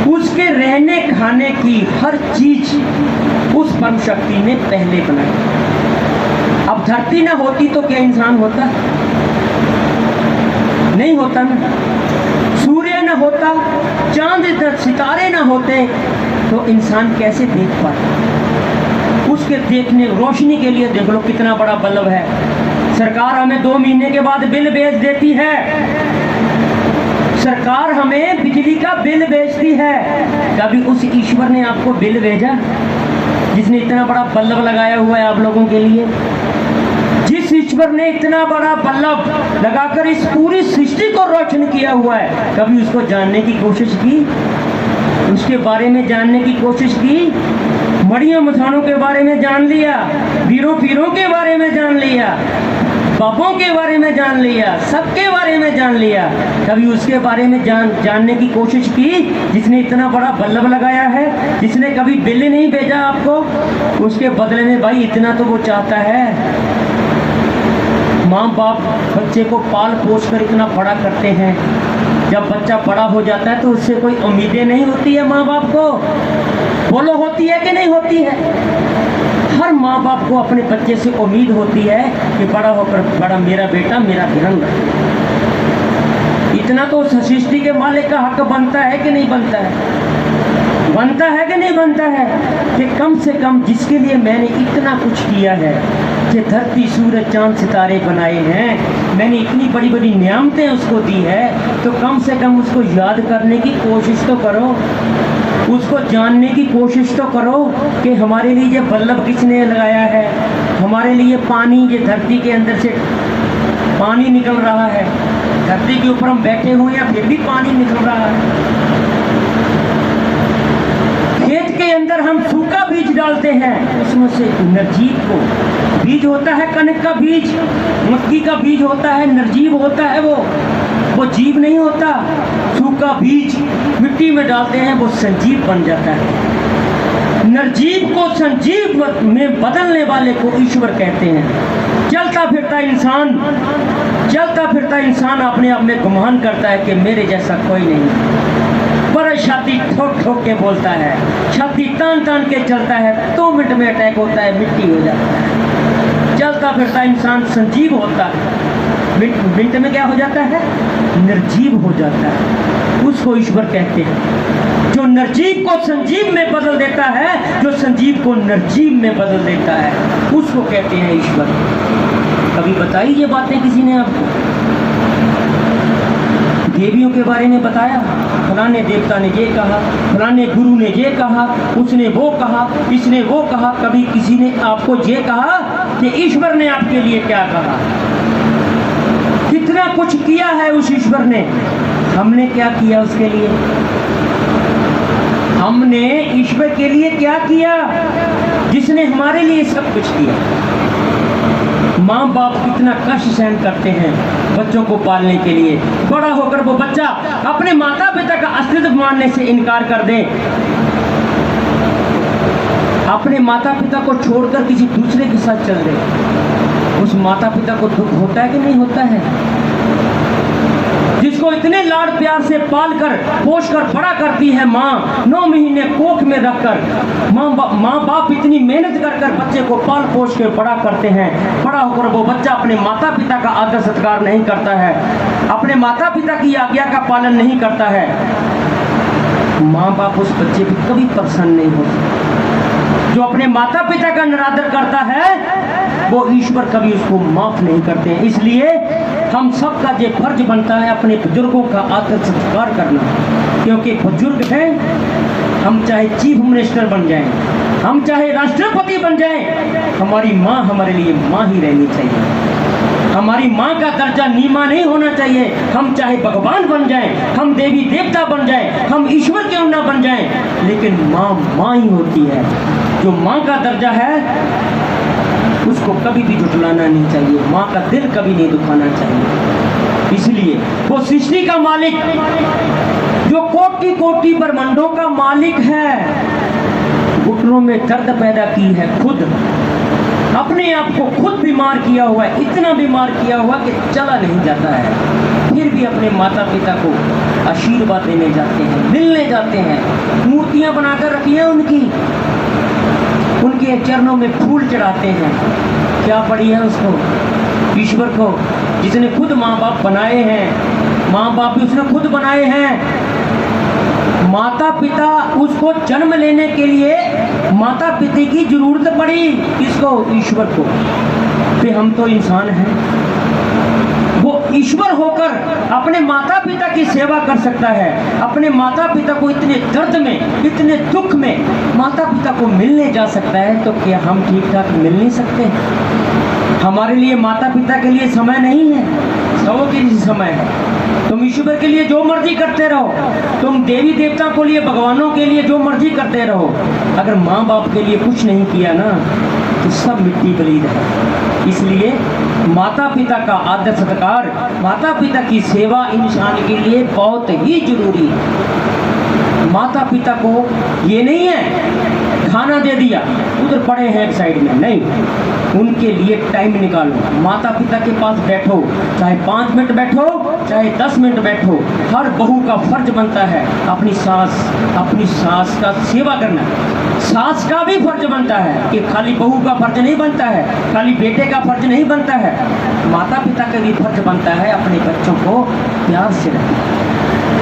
A: उसके रहने खाने की हर चीज उस परम शक्ति ने पहले बनाई। अब धरती ना होती तो क्या इंसान होता? नहीं होता ना। सूर्य ना होता, चांद सितारे ना होते तो इंसान कैसे देख पाता? उसके देखने, रोशनी के लिए देख लो कितना बड़ा बल्ब है। सरकार हमें 2 महीने के बाद बिल भेज देती है। सरकार हमें बिजली का बिल भेजती है। कभी उस ईश्वर ने आपको बिल भेजा जिसने इतना बड़ा बल्ब लगाया हुआ है आप लोगों के लिए? जिस ईश्वर ने इतना बड़ा बल्ब लगाकर इस पूरी सृष्टि को रोशन किया हुआ है, कभी उसको जानने की कोशिश की? उसके बारे में जानने की कोशिश की? मड़ियों मथानों के बारे में जान लिया, वीरों पीरों के बारे में जान लिया, बापों के बारे में जान लिया, सबके बारे में जान लिया। कभी उसके बारे में जानने की कोशिश की जिसने इतना बड़ा बल्ब लगाया है, जिसने कभी बिल नहीं भेजा आपको? उसके बदले में भाई इतना तो वो चाहता है। माँ बाप बच्चे को पाल पोस कर इतना बड़ा करते हैं। जब बच्चा बड़ा हो जाता है तो उससे कोई उम्मीदें नहीं होती है माँ बाप को? बोलो, होती है कि नहीं होती है? हर माँ बाप को अपने बच्चे से उम्मीद होती है कि बड़ा होकर बड़ा मेरा बेटा मेरा ध्यान रखे। इतना तो सृष्टि के मालिक का हक बनता है कि नहीं बनता है? बनता है कि नहीं बनता है? कि कम से कम जिसके लिए मैंने इतना कुछ किया है, कि धरती, सूरज, चांद, सितारे बनाए हैं, मैंने इतनी बड़ी बड़ी नियामतें उसको दी है, तो कम से कम उसको याद करने की कोशिश तो करो, उसको जानने की कोशिश तो करो कि हमारे लिए ये बल्ब किसने लगाया है, हमारे लिए पानी, ये धरती के अंदर से पानी निकल रहा है, धरती के ऊपर हम बैठे हुए हैं फिर भी पानी निकल रहा है। खेत के अंदर हम सूखा बीज डालते हैं, उसमें से निर्जीव को बीज होता है, कनक का बीज, मक्की का बीज होता है, निर्जीव होता है, वो जीव नहीं होता। सूखा बीज मिट्टी में डालते हैं, वो संजीव बन जाता है। निर्जीव को संजीव में बदलने वाले को ईश्वर कहते हैं। चलता फिरता इंसान अपने आप में गुमान करता है कि मेरे जैसा कोई नहीं, पर छाती ठोक ठोक के बोलता है, छाती तान तान के चलता है, 2 मिनट में अटैक होता है, मिट्टी हो जाता है। चलता फिरता इंसान संजीव होता है, मिनट में क्या हो जाता है? निर्जीव हो जाता है। उसको ईश्वर कहते हैं, जो निर्जीव को संजीव में बदल देता है, जो संजीव को निर्जीव में बदल देता है, उसको कहते हैं ईश्वर। कभी बताई ये बातें किसी ने आपको? देवियों के बारे में बताया, फलाने देवता ने ये कहा, फलाने गुरु ने ये कहा, उसने वो कहा, इसने वो कहा। कभी किसी ने आपको ये कहा कि ईश्वर ने आपके लिए क्या कहा? कितना कुछ किया है उस ईश्वर ने, हमने क्या किया उसके लिए? हमने ईश्वर के लिए क्या किया जिसने हमारे लिए सब कुछ किया? माँ बाप कितना कष्ट सहन करते हैं बच्चों को पालने के लिए। बड़ा होकर वो बच्चा अपने माता पिता का अस्तित्व मानने से इनकार कर दे, अपने माता पिता को छोड़कर किसी दूसरे के साथ चल दे, उस माता पिता को दुख होता है कि नहीं होता है? जिसको इतने लाड प्यार से पाल कर पोष कर बड़ा करती है माँ, 9 महीने कोख में रखकर माँ बाप इतनी मेहनत कर बच्चे को पाल पोष के बड़ा करते हैं। बड़ा होकर वो बच्चा अपने माता पिता का आदर सत्कार नहीं करता है, अपने माता पिता की आज्ञा का पालन नहीं करता है, माँ बाप उस बच्चे पर कभी प्रसन्न नहीं होते। जो अपने माता पिता का निरादर करता है वो ईश्वर कभी उसको माफ नहीं करते हैं। इसलिए हम सबका ये फर्ज बनता है अपने बुजुर्गों का आदर सत्कार करना, क्योंकि बुजुर्ग हैं। हम चाहे चीफ मिनिस्टर बन जाएं, हम चाहे राष्ट्रपति बन जाएं, हमारी माँ हमारे लिए माँ ही रहनी चाहिए। हमारी माँ का दर्जा नीमा नहीं होना चाहिए। हम चाहे भगवान बन जाएं, हम देवी देवता बन जाएं, हम ईश्वर क्यों ना बन जाएं, लेकिन माँ माँ ही होती है। जो माँ का दर्जा है उसको कभी भी झुठलाना नहीं चाहिए, माँ का दिल कभी नहीं दुखाना चाहिए। इसलिए वो सृष्टि का मालिक, जो कोटि कोटि ब्रह्मांडों का मालिक है, घुटनों में दर्द पैदा की है, खुद अपने आप को खुद बीमार किया हुआ है, इतना बीमार किया हुआ कि चला नहीं जाता है, फिर भी अपने माता पिता को आशीर्वाद देने जाते हैं, मिलने जाते हैं, मूर्तियां बनाकर रखी हैं उनके चरणों में फूल चढ़ाते हैं। क्या पड़ी है उसको, ईश्वर को, जिसने खुद माँ बाप बनाए हैं, माँ बाप भी उसने खुद बनाए हैं। माता पिता उसको जन्म लेने के लिए माता पिता की जरूरत पड़ी, किसको, ईश्वर को। फिर हम तो इंसान हैं, वो ईश्वर होकर अपने माता पिता की सेवा कर सकता है, अपने माता पिता को इतने दर्द में, इतने दुख में माता पिता को मिलने जा सकता है, तो क्या हम ठीक ठाक मिल नहीं सकते? हमारे लिए माता पिता के लिए समय नहीं है, सबों के लिए समय है। तुम ईश्वर के लिए जो मर्जी करते रहो, तुम देवी देवता के लिए, भगवानों के लिए जो मर्जी करते रहो, अगर माँ बाप के लिए कुछ नहीं किया ना तो सब मिट्टी बलीद है। इसलिए माता पिता का आदर सत्कार, माता पिता की सेवा इंसान के लिए बहुत ही जरूरी है। माता पिता को ये नहीं है खाना दे दिया उधर पड़े हैं एक साइड में, नहीं, उनके लिए टाइम निकालो, माता पिता के पास बैठो, चाहे 5 मिनट बैठो, चाहे 10 मिनट बैठो। हर बहू का फर्ज बनता है अपनी सास का सेवा करना। सास का भी फर्ज बनता है कि खाली बहू का फर्ज नहीं बनता है, खाली बेटे का फर्ज नहीं बनता है, माता पिता का भी फर्ज बनता है अपने बच्चों को प्यार से रखना।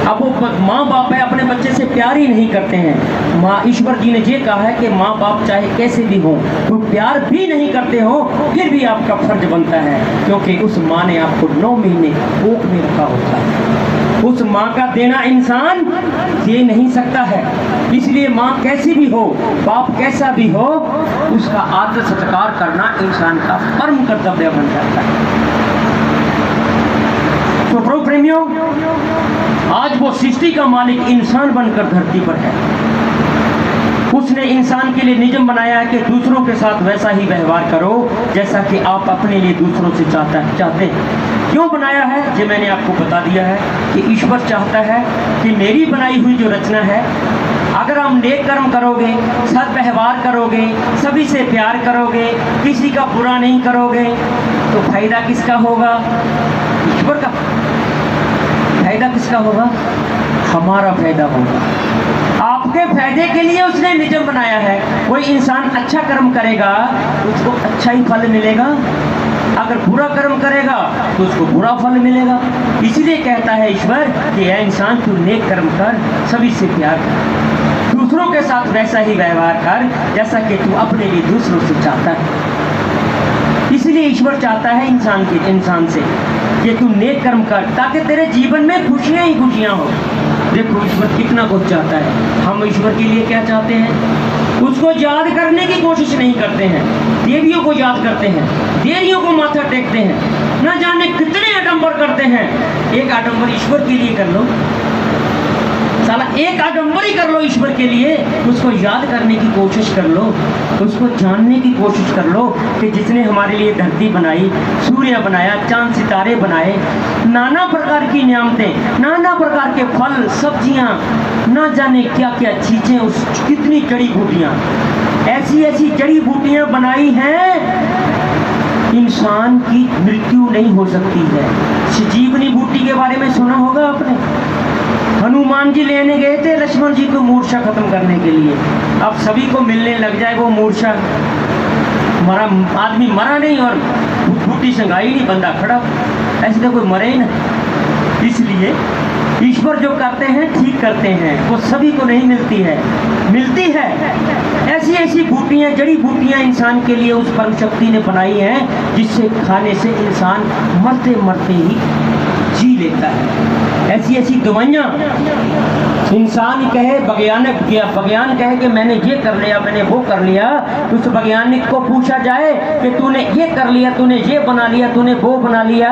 A: अब वो माँ बाप है, अपने बच्चे से प्यार ही नहीं करते हैं। माँ, ईश्वर जी ने ये कहा है कि माँ बाप चाहे कैसे भी हो, तो प्यार भी नहीं करते हो, फिर भी आपका फर्ज बनता है, क्योंकि उस माँ ने आपको 9 महीने कोख में रखा होता है। उस माँ का देना इंसान दे नहीं सकता है। इसलिए माँ कैसी भी हो, बाप कैसा भी हो, उसका आदर सत्कार करना इंसान का परम कर्तव्य बन जाता है। तो प्रभु प्रेमियों, आज वो सृष्टि का मालिक इंसान बनकर धरती पर है। उसने इंसान के लिए नियम बनाया है कि दूसरों के साथ वैसा ही व्यवहार करो जैसा कि आप अपने लिए दूसरों से चाहते हैं। क्यों बनाया है ये मैंने आपको बता दिया है कि ईश्वर चाहता है कि मेरी बनाई हुई जो रचना है, अगर हम नेक कर्म करोगे, सद्व्यवहार करोगे, सभी से प्यार करोगे, किसी का बुरा नहीं करोगे, तो फायदा किसका होगा? ईश्वर का। फायदा किसका होगा? हमारा फायदा होगा। आपके फायदे के लिए उसने नियम बनाया है। कोई इंसान अच्छा कर्म करेगा उसको अच्छा ही फल मिलेगा, अगर बुरा कर्म करेगा तो उसको बुरा फल मिलेगा। इसलिए कहता है ईश्वर कि यह इंसान तू नेक कर्म कर, सभी से प्यार कर, दूसरों के साथ वैसा ही व्यवहार कर जैसा कि तू अपने लिए दूसरों से चाहता है। इसलिए ईश्वर चाहता है इंसान से कि तू नेक कर्म कर, ताकि तेरे जीवन में खुशियां ही खुशियां हो। देखो ईश्वर कितना कुछ चाहता है। हम ईश्वर के लिए क्या चाहते हैं? उसको याद करने की कोशिश नहीं करते हैं, देवियों को याद करते हैं, देवियों को माथा टेकते हैं, न जाने कितने आडंबर करते हैं। एक आडंबर ईश्वर के लिए कर लो, साला एक आडंबर ही कर लो ईश्वर के लिए। उसको याद करने की कोशिश कर लो, उसको जानने की कोशिश कर लो कि जिसने हमारे लिए धरती बनाई, सूर्य बनाया, चांद सितारे बनाए, नाना प्रकार की नियामतें, नाना प्रकार के फल सब्जियां, ना जाने क्या क्या चीजें, उस कितनी जड़ी बूटियां, ऐसी ऐसी जड़ी बूटियां बनाई हैं, इंसान की मृत्यु नहीं हो सकती है। संजीवनी बूटी के बारे में सुना होगा आपने। हनुमान जी लेने गए थे लक्ष्मण जी को मूर्छा खत्म करने के लिए। अब सभी को मिलने लग जाए वो मूर्छा, मरा आदमी मरा नहीं और बूटी संगाई नहीं, बंदा खड़ा, ऐसे तो कोई मरे ही ना। इसलिए ईश्वर जो करते हैं ठीक करते हैं, वो सभी को नहीं मिलती है। मिलती है ऐसी ऐसी बूटियां, जड़ी बूटियां इंसान के लिए उस परम शक्ति ने बनाई हैं, जिससे खाने से इंसान मरते मरते ही जी लेता है। ऐसी ऐसी दवाइयाँ इंसान कहे, विज्ञान कहे कि मैंने ये कर लिया, मैंने वो कर लिया, तो उस वैज्ञानिक को पूछा जाए कि तूने ये कर लिया, तूने ये बना लिया, तूने वो बना लिया,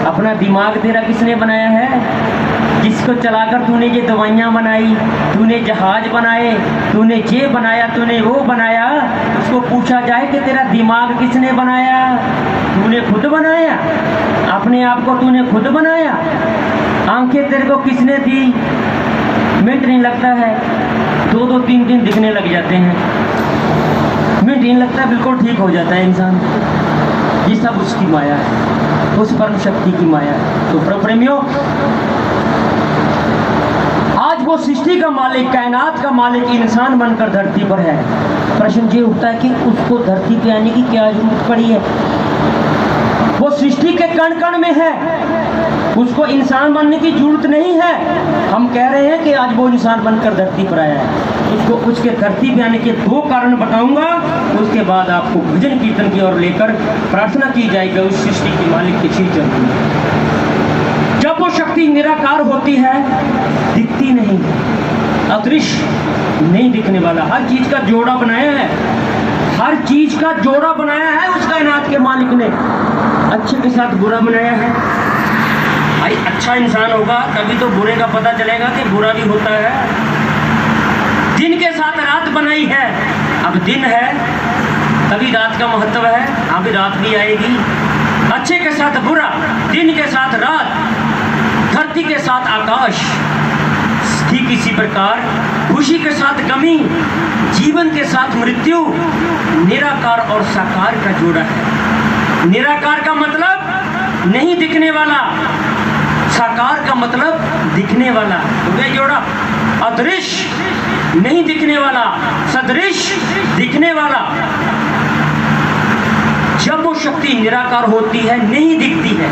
A: अपना दिमाग तेरा किसने बनाया है? जिसको चलाकर तूने ये दवाइयाँ बनाई, तूने जहाज बनाए, तूने ये बनाया, तूने वो बनाया, उसको पूछा जाए कि तेरा दिमाग किसने बनाया? तूने खुद बनाया? अपने आप को तूने खुद बनाया? आंखें तेरे को किसने दी? मिनट नहीं लगता है, 2-2 3-3 दिखने लग जाते हैं, मिनट नहीं लगता, बिल्कुल ठीक हो जाता है इंसान। ये सब उसकी माया है, उस परम शक्ति की माया है। तो प्रेमियों, आज वो सृष्टि का मालिक, कायनात का मालिक इंसान बनकर धरती पर है। प्रश्न ये उठता है कि उसको धरती पे आने की क्या जरूरत पड़ी है? वो सृष्टि के कण कण में है, उसको इंसान बनने की जरूरत नहीं है। हम कह रहे हैं कि आज वो इंसान बनकर धरती पर आया है। उसको उसके धरती पे आने के 2 कारण बताऊंगा, उसके बाद आपको भजन कीर्तन की ओर लेकर प्रार्थना की जाएगी उस सृष्टि के मालिक के श्री चरणों में। जब वो शक्ति निराकार होती है, दिखती नहीं, अदृश्य, नहीं दिखने वाला, हर चीज का जोड़ा बनाया है, हर चीज का जोड़ा बनाया है उस कायनात के मालिक ने। अच्छे के साथ बुरा बनाया है। भाई अच्छा इंसान होगा तभी तो बुरे का पता चलेगा कि बुरा भी होता है। दिन के साथ रात बनाई है, अब दिन है तभी रात का महत्व है, अभी रात भी आएगी। अच्छे के साथ बुरा, दिन के साथ रात, धरती के साथ आकाश, ठीक इसी प्रकार खुशी के साथ गमी, जीवन के साथ मृत्यु, निराकार और साकार का जोड़ा है। निराकार का मतलब नहीं दिखने वाला, साकार का मतलब दिखने वाला, तो क्या जोड़ा? अदृश्य नहीं दिखने वाला, सदृश दिखने वाला। जब वो शक्ति निराकार होती है, नहीं दिखती है,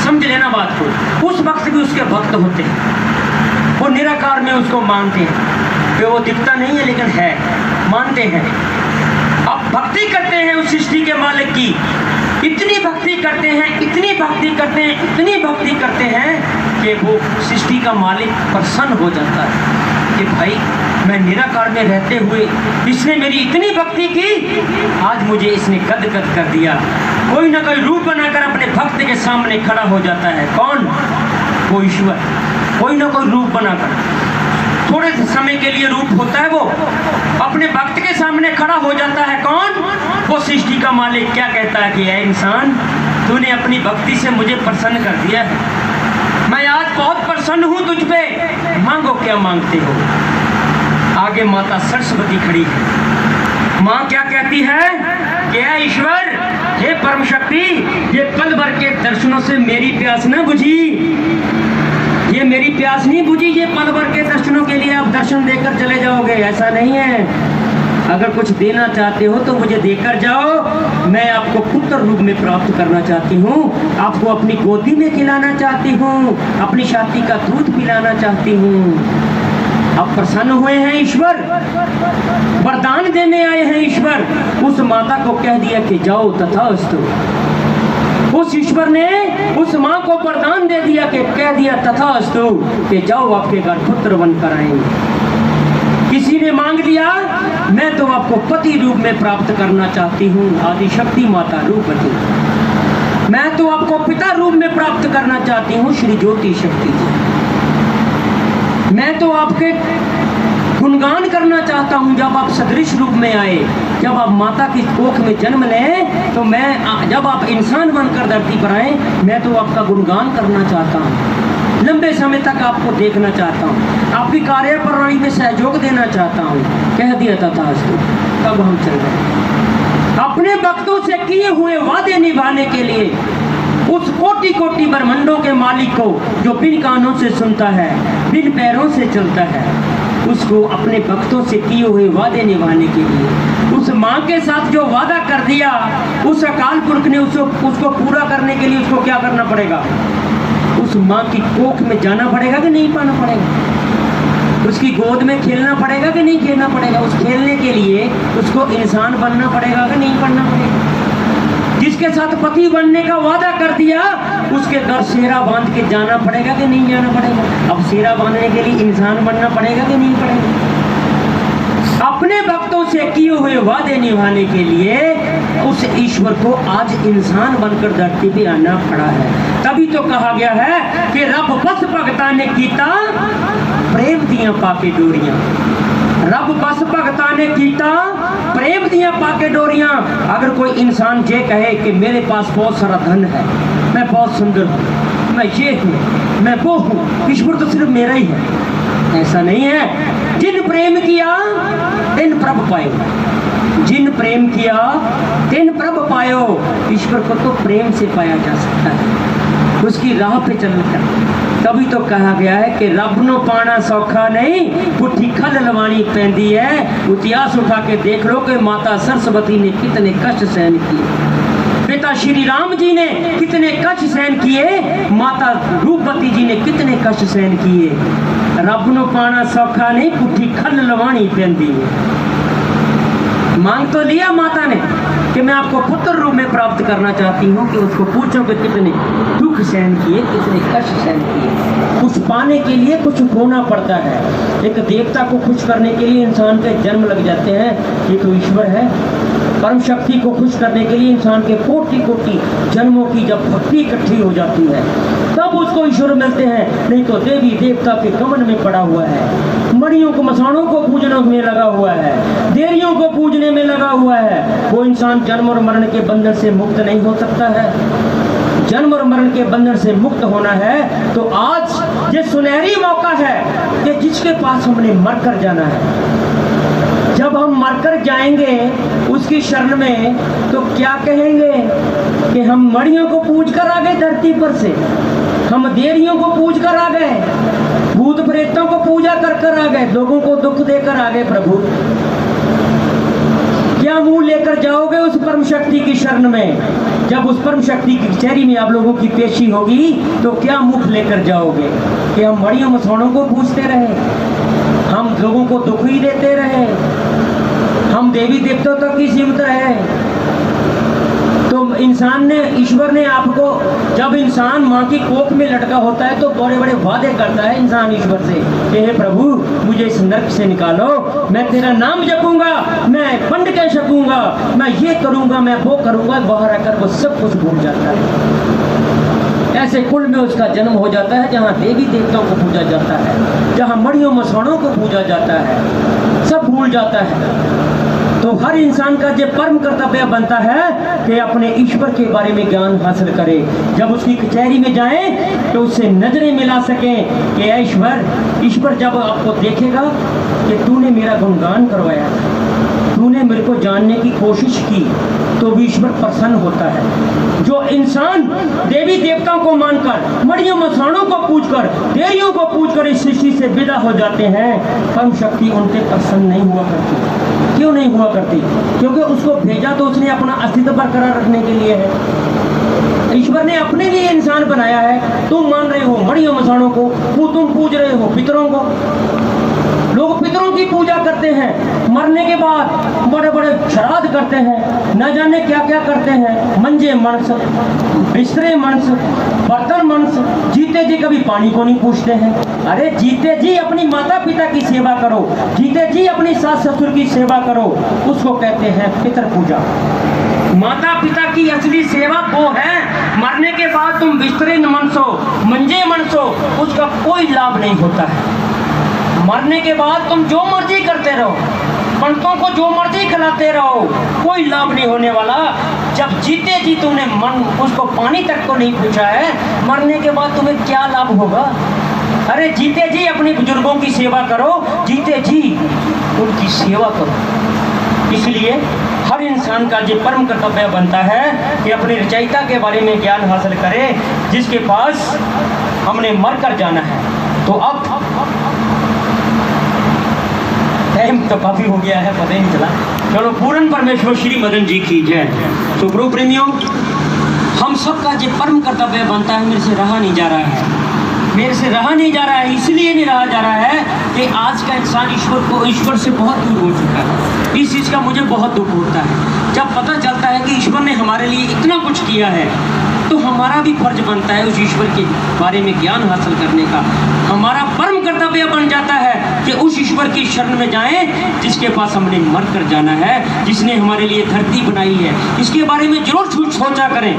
A: समझ लेना बात को, उस वक्त भी उसके भक्त होते हैं, वो निराकार में उसको मानते हैं कि वो दिखता नहीं है लेकिन है, मानते हैं। अब भक्ति करते हैं उस सृष्टि के मालिक की, इतनी भक्ति करते हैं, इतनी भक्ति करते हैं, इतनी भक्ति करते हैं कि वो सृष्टि का मालिक प्रसन्न हो जाता है कि भाई मैं निराकार में रहते हुए इसने मेरी इतनी भक्ति की, आज मुझे इसने गद गद कर दिया। कोई ना कोई रूप बनाकर अपने भक्त के सामने खड़ा हो जाता है। कौन? वो ईश्वर, कोई ना कोई रूप बनाकर, थोड़े समय के लिए रूप होता है, वो अपने भक्त के सामने खड़ा हो जाता है। कौन? वो सृष्टि का मालिक। क्या कहता है कि ऐ इंसान, तूने अपनी भक्ति से मुझे प्रसन्न कर दिया है, मैं आज बहुत प्रसन्न हूँ तुझ पे, मांगो क्या मांगते हो। आगे माता सरस्वती खड़ी है। माँ क्या कहती है कि ऐ ईश्वर, हे परम शक्ति, ये पल भर के दर्शनों से मेरी प्यास न बुझी, ये मेरी प्यास नहीं बुझी, ये पल भर के दर्शनों के लिए आप दर्शन देकर चले जाओगे, ऐसा नहीं है। अगर कुछ देना चाहते हो तो मुझे देकर जाओ। मैं आपको पुत्र रूप में प्राप्त करना चाहती हूँ, आपको अपनी गोदी में खिलाना चाहती हूँ, अपनी छाती का दूध पिलाना चाहती हूँ। अब प्रसन्न हुए हैं ईश्वर, वरदान देने आए हैं ईश्वर। उस माता को कह दिया कि जाओ तथास्तु। उस ईश्वर ने उस माँ को वरदान दे दिया कि कह दिया तथास्तु कि जाओ आपके घर पुत्र बनकर आएंगे। किसी ने मांग लिया, मैं तो आपको पति रूप में प्राप्त करना चाहती हूँ, आदि शक्ति माता रूपवती। मैं तो आपको पिता रूप में प्राप्त करना चाहती हूँ, श्री ज्योति शक्ति जी। मैं तो आपके गुणगान करना चाहता हूँ जब आप सदृश रूप में आए, जब आप माता की कोख में जन्म लें, तो मैं जब आप इंसान बनकर धरती पर आए, मैं तो आपका गुणगान करना चाहता हूँ, लंबे समय तक आपको देखना चाहता हूँ, आपकी कार्य प्रणाली में सहयोग देना चाहता हूँ। कह दिया तथास्तु। तब हम चल रहे अपने भक्तों से किए हुए वादे निभाने के लिए उस कोटि कोटि ब्रह्मांडों के मालिक को, जो बिन कानों से सुनता है, बिन पैरों से चलता है, उसको अपने भक्तों से किए हुए वादे निभाने के लिए, उस माँ के साथ जो वादा कर दिया, उस अकाल पुरख ने उसको पूरा करने के लिए उसको क्या करना पड़ेगा? उस उस माँ की कोख में जाना पड़ेगा कि नहीं पाना पड़ेगा? उसकी गोद में खेलना पड़ेगा कि नहीं खेलना पड़ेगा? उस खेलने के लिए उसको इंसान बनना पड़ेगा कि नहीं बनना पड़ेगा? जिसके साथ पति बनने का वादा कर दिया उसके घर सेरा बांध के जाना पड़ेगा कि नहीं जाना पड़ेगा? अब सेरा बांधने के लिए इंसान बनना पड़ेगा कि नहीं पड़ेगा? अपने भक्तों से किए हुए वादे निभाने के लिए उस ईश्वर को आज इंसान बनकर धरती पे आना पड़ा है। तभी तो कहा गया है कि रब बस भगता ने कीता प्रेम दिया पाके डोरियां। रब बस भगता ने कीता प्रेम दिया पाके डोरियां। अगर कोई इंसान ये कहे कि मेरे पास बहुत सारा धन है, मैं बहुत सुंदर हूँ, मैं ये हूँ, मैं वो हूँ, ईश्वर तो सिर्फ मेरा ही है, ऐसा नहीं है। जिन प्रेम किया तिन प्रभ पायो, जिन प्रेम किया तिन प्रभ पायो। ईश्वर को तो प्रेम से पाया जा सकता है, उसकी राह पे चलकर। तभी तो कहा गया है कि रब नो पाना सौखा नहीं, पुट्ठी खल लवानी पैंदी है। इतिहास उठा के देख लो कि माता सरस्वती ने कितने कष्ट सहन किए, पिता श्री राम जी ने कितने कष्ट सहन किए, माता रूपवती जी ने कितने कष्ट सहन किए। रब नो पाना सौखा नहीं, पुट्ठी खल लवानी पैंदी है। मांग तो लिया माता ने कि मैं आपको पुत्र रूप में प्राप्त करना चाहती हूँ, कि उसको पूछो कि कितने दुख सहन किए, कितने कष्ट सहन किए। कुछ पाने के लिए कुछ खोना पड़ता है। एक देवता को खुश करने के लिए इंसान के जन्म लग जाते हैं, ये तो ईश्वर है। परम शक्ति को खुश करने के लिए इंसान के कोटि कोटि जन्मों की जब भक्ति इकट्ठी हो जाती है तब उसको ईश्वर मिलते हैं। नहीं तो देवी देवता के गमन में पड़ा हुआ है, मणियों को मसाणों को पूजने में लगा हुआ है, देवियों को पूजने में लगा हुआ है। वो इंसान जन्म और मरण के बंधन से मुक्त नहीं हो सकता है। जन्म और मरण के बंधन से मुक्त होना है तो आज ये सुनहरी मौका है कि जिसके पास हमने मरकर जाना है। जब हम मरकर जाएंगे उसकी शरण में तो क्या कहेंगे कि हम मणियों को पूज कर आ गए धरती पर से, हम देवियों को पूज कर आ गए, भूत प्रेतों को पूजा कर कर आ गए, लोगों को दुख देकर आ गए। प्रभु क्या मुंह लेकर जाओगे उस परम शक्ति की शरण में? जब उस परम शक्ति की कचहरी में आप लोगों की पेशी होगी तो क्या मुख लेकर जाओगे कि हम मणियों मसौणों को पूजते रहे, हम लोगों को दुख ही देते रहे, हम देवी देवताओं तक ही सीमित रहे? तो इंसान ने, ईश्वर ने आपको, जब इंसान माँ की कोख में लटका होता है तो बड़े बड़े वादे करता है इंसान ईश्वर से कि हे प्रभु मुझे इस नरक से निकालो, मैं तेरा नाम जपूंगा, मैं पंड के छकूंगा, मैं ये करूंगा, मैं वो करूंगा। बाहर आकर वो सब कुछ भूल जाता है। ऐसे कुल में उसका जन्म हो जाता है जहाँ देवी देवताओं को पूजा जाता है, जहाँ मणियों मसौणों को पूजा जाता है, सब भूल जाता है। तो हर इंसान का जो परम कर्तव्य बनता है कि अपने ईश्वर के बारे में ज्ञान हासिल करे। जब उसकी कचहरी में जाए तो उससे नजरें मिला सकें कि ईश्वर जब आपको देखेगा कि तूने मेरा गुणगान करवाया, तूने मेरे को जानने की कोशिश की, तो भी ईश्वर प्रसन्न होता है। जो इंसान देवी देवताओं को मानकर, मणियों मसाणों को पूजकर, देवियों को पूजकर इस सृष्टि से विदा हो जाते हैं, परम शक्ति उनके प्रसन्न नहीं हुआ करती। क्यों नहीं हुआ करती? क्योंकि उसको भेजा तो उसने अपना अस्तित्व बरकरार रखने के लिए है। ईश्वर ने अपने लिए इंसान बनाया है। तुम मान रहे हो मणियों मसाणों को, तुम पूज रहे हो पितरों को। लोग पितरों की पूजा करते हैं, मरने के बाद बड़े बड़े श्राद्ध करते हैं, न जाने क्या क्या करते हैं, मंजे मणस, बिस्तरे मणस, बर्तन मणस। जीते जी कभी पानी को नहीं पूछते हैं। अरे जीते जी अपनी माता पिता की सेवा करो, जीते जी अपनी सास ससुर की सेवा करो, उसको कहते हैं पितर पूजा। माता पिता की असली सेवा वो है। मरने के बाद तुम बिस्तरे मनसो, मंजे मनसो, उसका कोई लाभ नहीं होता है। मरने के बाद तुम जो मर्जी करते रहो, पंडितों को जो मर्जी खिलाते रहो, कोई लाभ नहीं होने वाला। जब जीते जी तुमने उसको पानी तक को नहीं पूछा है, मरने के बाद तुम्हें क्या लाभ होगा? अरे जीते जी अपने बुजुर्गों की सेवा करो, जीते जी उनकी सेवा करो। इसलिए हर इंसान का जो परम कर्तव्य बनता है कि अपने रचयिता के बारे में ज्ञान हासिल करे, जिसके पास हमने मर कर जाना है। तो अब टाइम तो काफी हो गया है, पता ही नहीं चला। चलो, पूर्ण परमेश्वर श्री मदन जी की जय। तो गुरु प्रेमियों, हम सबका जो परम कर्तव्य बनता है, मेरे से रहा नहीं जा रहा है मेरे से रहा नहीं जा रहा है, इसलिए नहीं रहा जा रहा है कि आज का इंसान ईश्वर से बहुत दूर हो चुका है। इस चीज़ का मुझे बहुत दुख होता है जब पता चलता है कि ईश्वर ने हमारे लिए इतना कुछ किया है, तो हमारा भी फर्ज बनता है उस ईश्वर के बारे में ज्ञान हासिल करने का। हमारा परम कर्तव्य बन जाता है कि उस ईश्वर की शरण में जाएं जिसके पास हमने मर कर जाना है, जिसने हमारे लिए धरती बनाई है। इसके बारे में जरूर सोचा करें,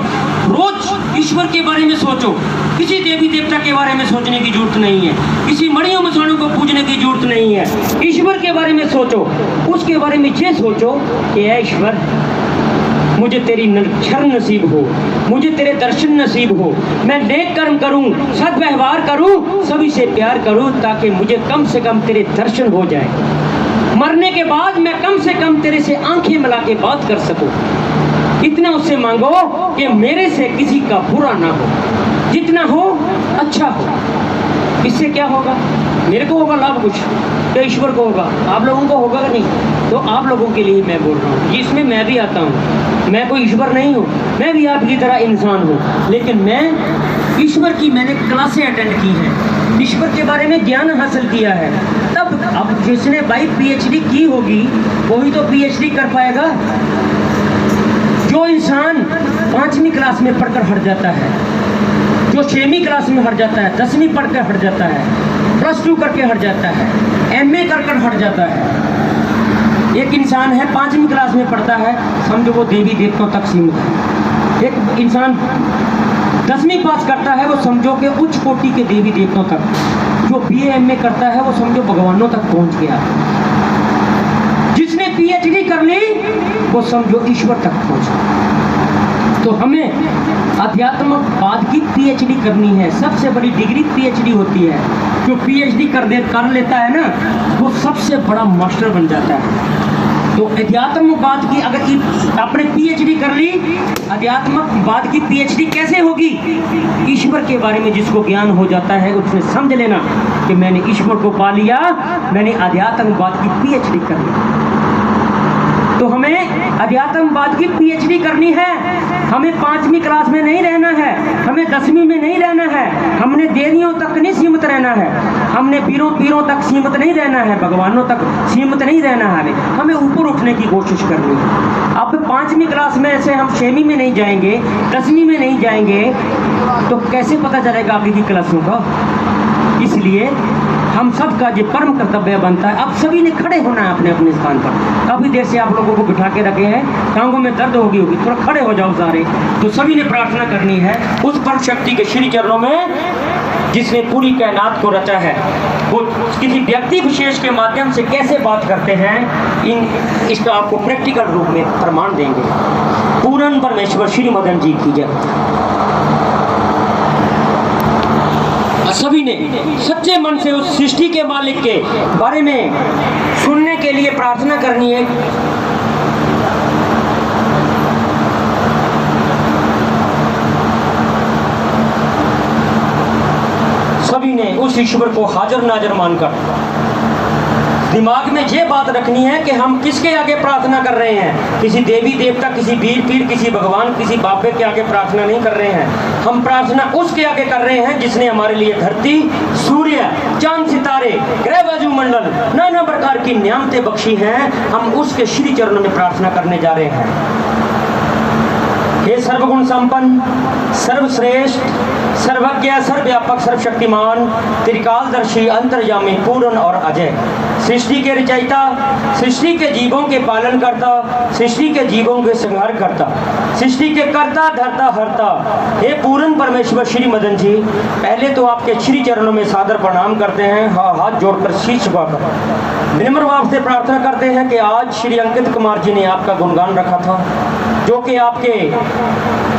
A: रोज ईश्वर के बारे में सोचो। किसी देवी देवता के बारे में सोचने की जरूरत नहीं है, किसी मणियों मसाणों को पूजने की जरूरत नहीं है। ईश्वर के बारे में सोचो, उसके बारे में ये सोचो कि ऐ ईश्वर, मुझे तेरी शरण नसीब हो, मुझे तेरे दर्शन नसीब हो, मैं नेक कर्म करूं, सद्व्यवहार करूं, सभी से प्यार करूं, ताकि मुझे कम से कम तेरे दर्शन हो जाए। मरने के बाद मैं कम से कम तेरे से आंखें मिला के बात कर सकूं। इतना उससे मांगो कि मेरे से किसी का बुरा ना हो, जितना हो अच्छा हो। इससे क्या होगा? मेरे को होगा लाभ कुछ, तो ईश्वर को होगा, आप लोगों को होगा नहीं। तो आप लोगों के लिए मैं बोल रहा हूँ, जिसमें मैं भी आता हूँ। मैं कोई ईश्वर नहीं हूँ, मैं भी आपकी तरह इंसान हूँ, लेकिन मैं ईश्वर की मैंने क्लासें अटेंड की हैं, ईश्वर के बारे में ज्ञान हासिल किया है। तब अब जिसने भाई PhD की होगी वही तो PhD कर पाएगा। जो इंसान 5वीं क्लास में पढ़कर हट जाता है, जो 6वीं क्लास में हट जाता है, 10वीं पढ़कर हट जाता है, +2 करके हट जाता है, MA कर हट जाता है। एक इंसान है 5वीं क्लास में पढ़ता है, समझो वो देवी देवताओं तक सीमित है। एक इंसान 10वीं पास करता है, वो समझो कि उच्च कोटि के देवी देवताओं तक। जो BA MA करता है वो समझो भगवानों तक पहुंच गया। जिसने PhD कर ली वो समझो ईश्वर तक पहुंचा। तो हमें अध्यात्मवाद की PhD करनी है। सबसे बड़ी डिग्री PhD होती है। जो PhD कर लेता है ना, वो सबसे बड़ा मास्टर बन जाता है। तो अध्यात्मवाद की अगर आपने PhD कर ली, अध्यात्मवाद की PhD कैसे होगी? ईश्वर के बारे में जिसको ज्ञान हो जाता है उसने समझ लेना कि मैंने ईश्वर को पा लिया, मैंने अध्यात्मवाद की PhD कर ली। तो हमें अध्यात्मवाद की PhD करनी है। हमें 5वीं क्लास में नहीं रहना है, हमें 10वीं में नहीं रहना है, हमने देवियों तक नहीं सीमित रहना है, हमने पीरों तक सीमित नहीं रहना है, भगवानों तक सीमित नहीं रहना है। हमें ऊपर उठने की कोशिश करनी है। अब 5वीं क्लास में से हम 6वीं में नहीं जाएंगे, 10वीं में नहीं जाएंगे, तो कैसे पता चलेगा आगे की क्लासों का? इसलिए हम सबका जो परम कर्तव्य बनता है, अब सभी ने खड़े होना है अपने अपने स्थान पर। काफ़ी देर से आप लोगों को बिठा के रखे हैं, टांगों में दर्द होगी, थोड़ा खड़े हो जाओ सारे। तो सभी ने प्रार्थना करनी है उस परम शक्ति के श्री चरणों में जिसने पूरी कायनात को रचा है। वो किसी व्यक्ति विशेष के माध्यम से कैसे बात करते हैं, इसका आपको प्रैक्टिकल रूप में प्रमाण देंगे। पूर्ण परमेश्वर श्री मदन जी की जय। सभी ने सच्चे मन से उस सृष्टि के मालिक के बारे में सुनने के लिए प्रार्थना करनी है। सभी ने उस ईश्वर को हाजिर नाजिर मानकर दिमाग में ये बात रखनी है कि हम किसके आगे प्रार्थना कर रहे हैं। किसी देवी देवता, किसी वीर पीर, किसी भगवान, किसी बाबे के आगे प्रार्थना नहीं कर रहे हैं। हम प्रार्थना उसके आगे कर रहे हैं जिसने हमारे लिए धरती, सूर्य, चांद, सितारे, ग्रह, वायुमंडल, नाना प्रकार की नियामतें बख्शी हैं। हम उसके श्री चरणों में प्रार्थना करने जा रहे हैं। हे सर्वगुण संपन्न, सर्वश्रेष्ठ, सर्वज्ञ, सर्वव्यापक, सर्वशक्तिमान, त्रिकालदर्शी, अंतर्यामी, पूर्ण और अजय, सृष्टि के रचयिता, सृष्टि के जीवों के पालन करता, सृष्टि के जीवों के संहार करता, सृष्टि के कर्ता, धर्ता, हरता, हे पूर्ण परमेश्वर श्री मदन जी, पहले तो आपके श्री चरणों में सादर प्रणाम करते हैं, हाथ जोड़कर शीश झुकाकर विनम्र भाव से प्रार्थना करते हैं कि आज श्री अंकित कुमार जी ने आपका गुणगान रखा था, जो कि आपके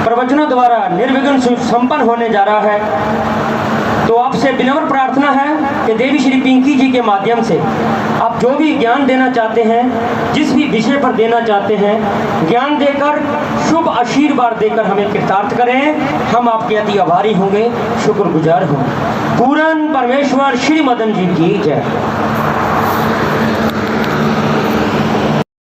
A: प्रवचनों द्वारा निर्विघ्न संपन्न होने जा रहा है। तो आपसे विनम्र प्रार्थना है कि देवी श्री पिंकी जी के माध्यम से आप जो भी ज्ञान देना चाहते हैं, जिस भी विषय पर देना चाहते हैं, ज्ञान देकर, शुभ आशीर्वाद देकर हमें कृतार्थ करें। हम आपके अति आभारी होंगे, शुक्रगुजार होंगे। पूर्ण परमेश्वर श्री मदन जी की जय।